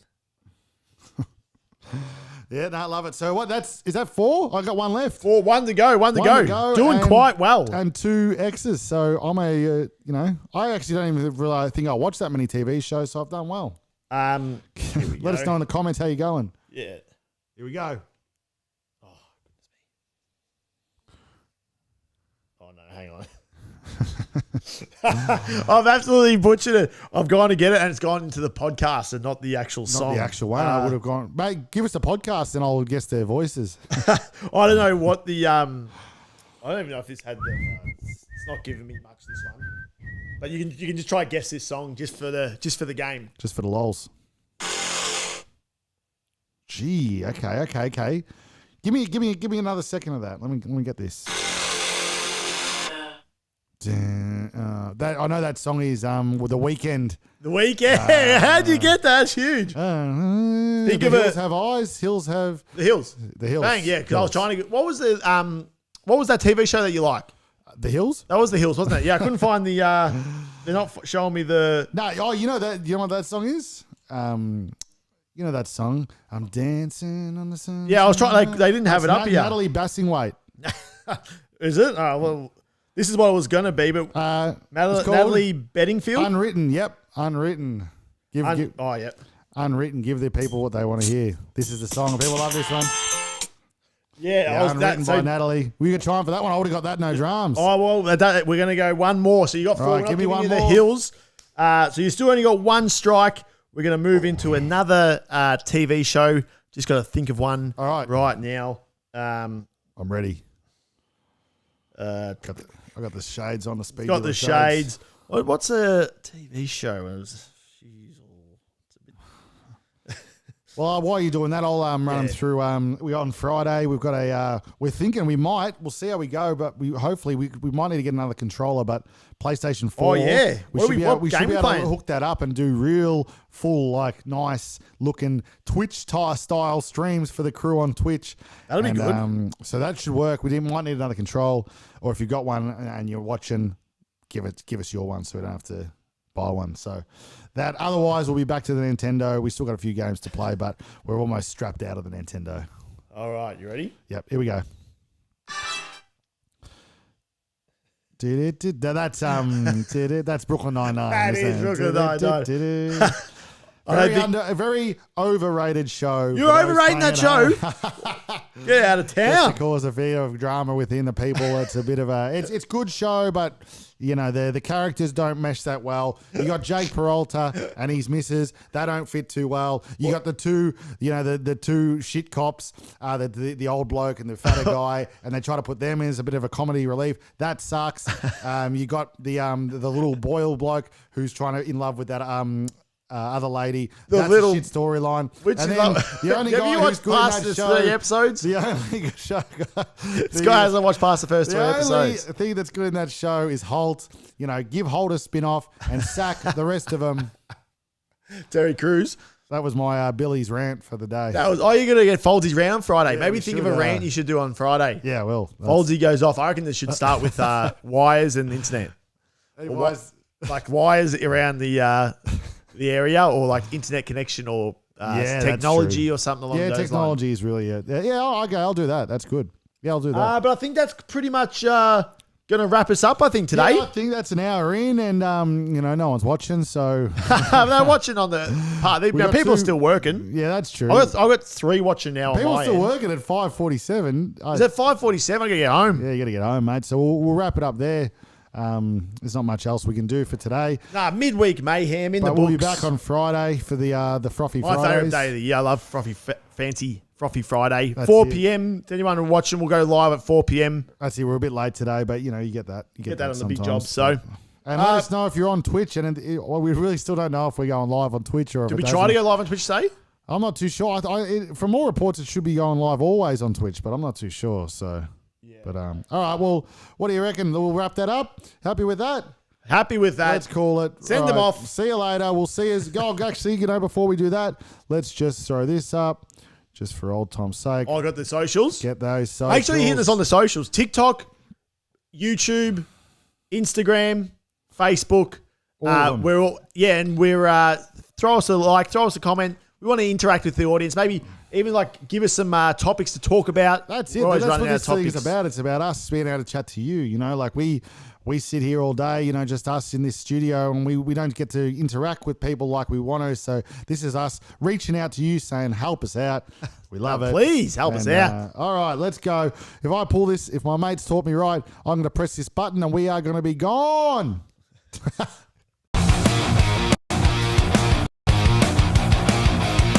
Yeah, no, I love it. So is that 4? I got 1 left. 1 to go. Doing quite well. And 2 X's. So I'm I actually don't even really think I watch that many TV shows, so I've done well. Let us know in the comments how you're going. Yeah. Here we go. Oh, goodness me. Oh, no, hang on. I've absolutely butchered it. I've gone to get it and it's gone into the podcast and not the actual song. Not the actual one. I would have gone, mate, give us the podcast and I'll guess their voices. I don't know what the... I don't even know if this had the... it's not giving me much, this one. But you can just try and guess this song just for the game. Just for the lols. Gee, okay. Give me another second of that. Let me get this. That I know that song is with The Weekend. The Weekend. How'd you get that? It's huge. Think of hills it. have eyes. Hills have The Hills. the hills. Bang, yeah. Because I was trying to. What was that TV show that you like? The hills. That was The Hills, wasn't it? Yeah, I couldn't find the. They're not showing me the. No, you know that. You know what that song is? You know that song? I'm dancing on the sun. Yeah, I was trying. They didn't have it up here. Natalie Bassingthwaite. Is it? Oh well. This is what it was going to be, but It's called Natalie Bedingfield? Unwritten. Yep, Unwritten. Unwritten. Give the people what they want to hear. This is the song. People love this one. Yeah, Unwritten by Natalie. We got time for that one. I would have got that. No drums. Oh well, we're going to go one more. So you got 4. All right, give me one The more. Hills. So you still only got one strike. We're going to move into another TV show. Just got to think of one. All right. Right now. I'm ready. I got the shades on the speed. Got the shades. What's a TV show? Well, while you're doing that, I'll run them through. We got on Friday. We've got we're thinking we'll see how we go, but we might need to get another controller. But PlayStation 4. Oh yeah, we should be able to hook that up and do real full, like nice looking Twitch style streams for the crew on Twitch. That'll be good. So that should work. Might need another control, or if you've got one and you're watching, give us your one so we don't have to buy one. So that otherwise we'll be back to the Nintendo. We still got a few games to play, but we're almost strapped out of the Nintendo. All right, you ready? Yep, here we go. That's Brooklyn Nine-Nine. That is Brooklyn Nine-Nine. A very overrated show. You're overrating that show. Get out of Just town. to cause a bit of drama within the people. It's a bit of it's good show, but you know the characters don't mesh that well. You got Jake Peralta and his missus. They don't fit too well. You got the two, the two shit cops, the old bloke and the fatter guy, and they try to put them in as a bit of a comedy relief. That sucks. You got the little Boyle bloke who's trying to in love with that other lady. That's a shit storyline. And then the only guy who's good in that show. 3 episodes? The only show. This guy hasn't watched past the first 2 episodes. The only thing that's good in that show is Holt. Give Holt a spin-off and sack the rest of them. Terry Crews. That was my Billy's rant for the day. You're going to get Foldsy round Friday. Yeah, Maybe we think of should, a rant you should do on Friday. Yeah, well. Foldsy goes off. I reckon this should start with wires and internet. Like wires around the area, or like internet connection, or technology or something along those lines. Yeah, technology is really okay, I'll do that. That's good. Yeah, I'll do that. But I think that's pretty much going to wrap us up, I think, today. Yeah, I think that's an hour in, and no one's watching, so they're watching on the part. People are still working. Yeah, that's true. I've got 3 watching now. People are still working at 5:47. Is it 5:47? I got to get home. Yeah, you got to get home, mate. So we'll wrap it up there. There's not much else we can do for today. Midweek Mayhem in the books. We'll be back on Friday for the Frothy Fridays. My favourite day of the year. I love fancy Frothy Friday. That's 4 it. p.m. Anyone watching, we'll go live at 4 p.m. That's it. We're a bit late today, but you get that. You Get that on the big sometimes. job. So, and let us know if you're on Twitch. And we really still don't know if we're going live on Twitch or. Did we try to go live on Twitch today? I'm not too sure. From all reports, it should be going live always on Twitch, but I'm not too sure. So. Yeah. But all right. Well, what do you reckon? We'll wrap that up. Happy with that? Happy with that. Let's call it. Send them off. See you later. We'll see you. Actually, before we do that, let's just throw this up, just for old time's sake. I got the socials. Get those socials. Make sure you hit us on the socials: TikTok, YouTube, Instagram, Facebook. All of them. We're all and throw us a like, throw us a comment. We want to interact with the audience. Maybe even give us some topics to talk about. That's it. We're always That's what running out of this thing is topics. about. It's about us being able to chat to you. We sit here all day, just us in this studio, and we don't get to interact with people like we want to. So this is us reaching out to you, saying, help us out. We love it. Please help us out. All right, let's go. If I pull this, if my mates taught me right, I'm going to press this button and we are going to be gone.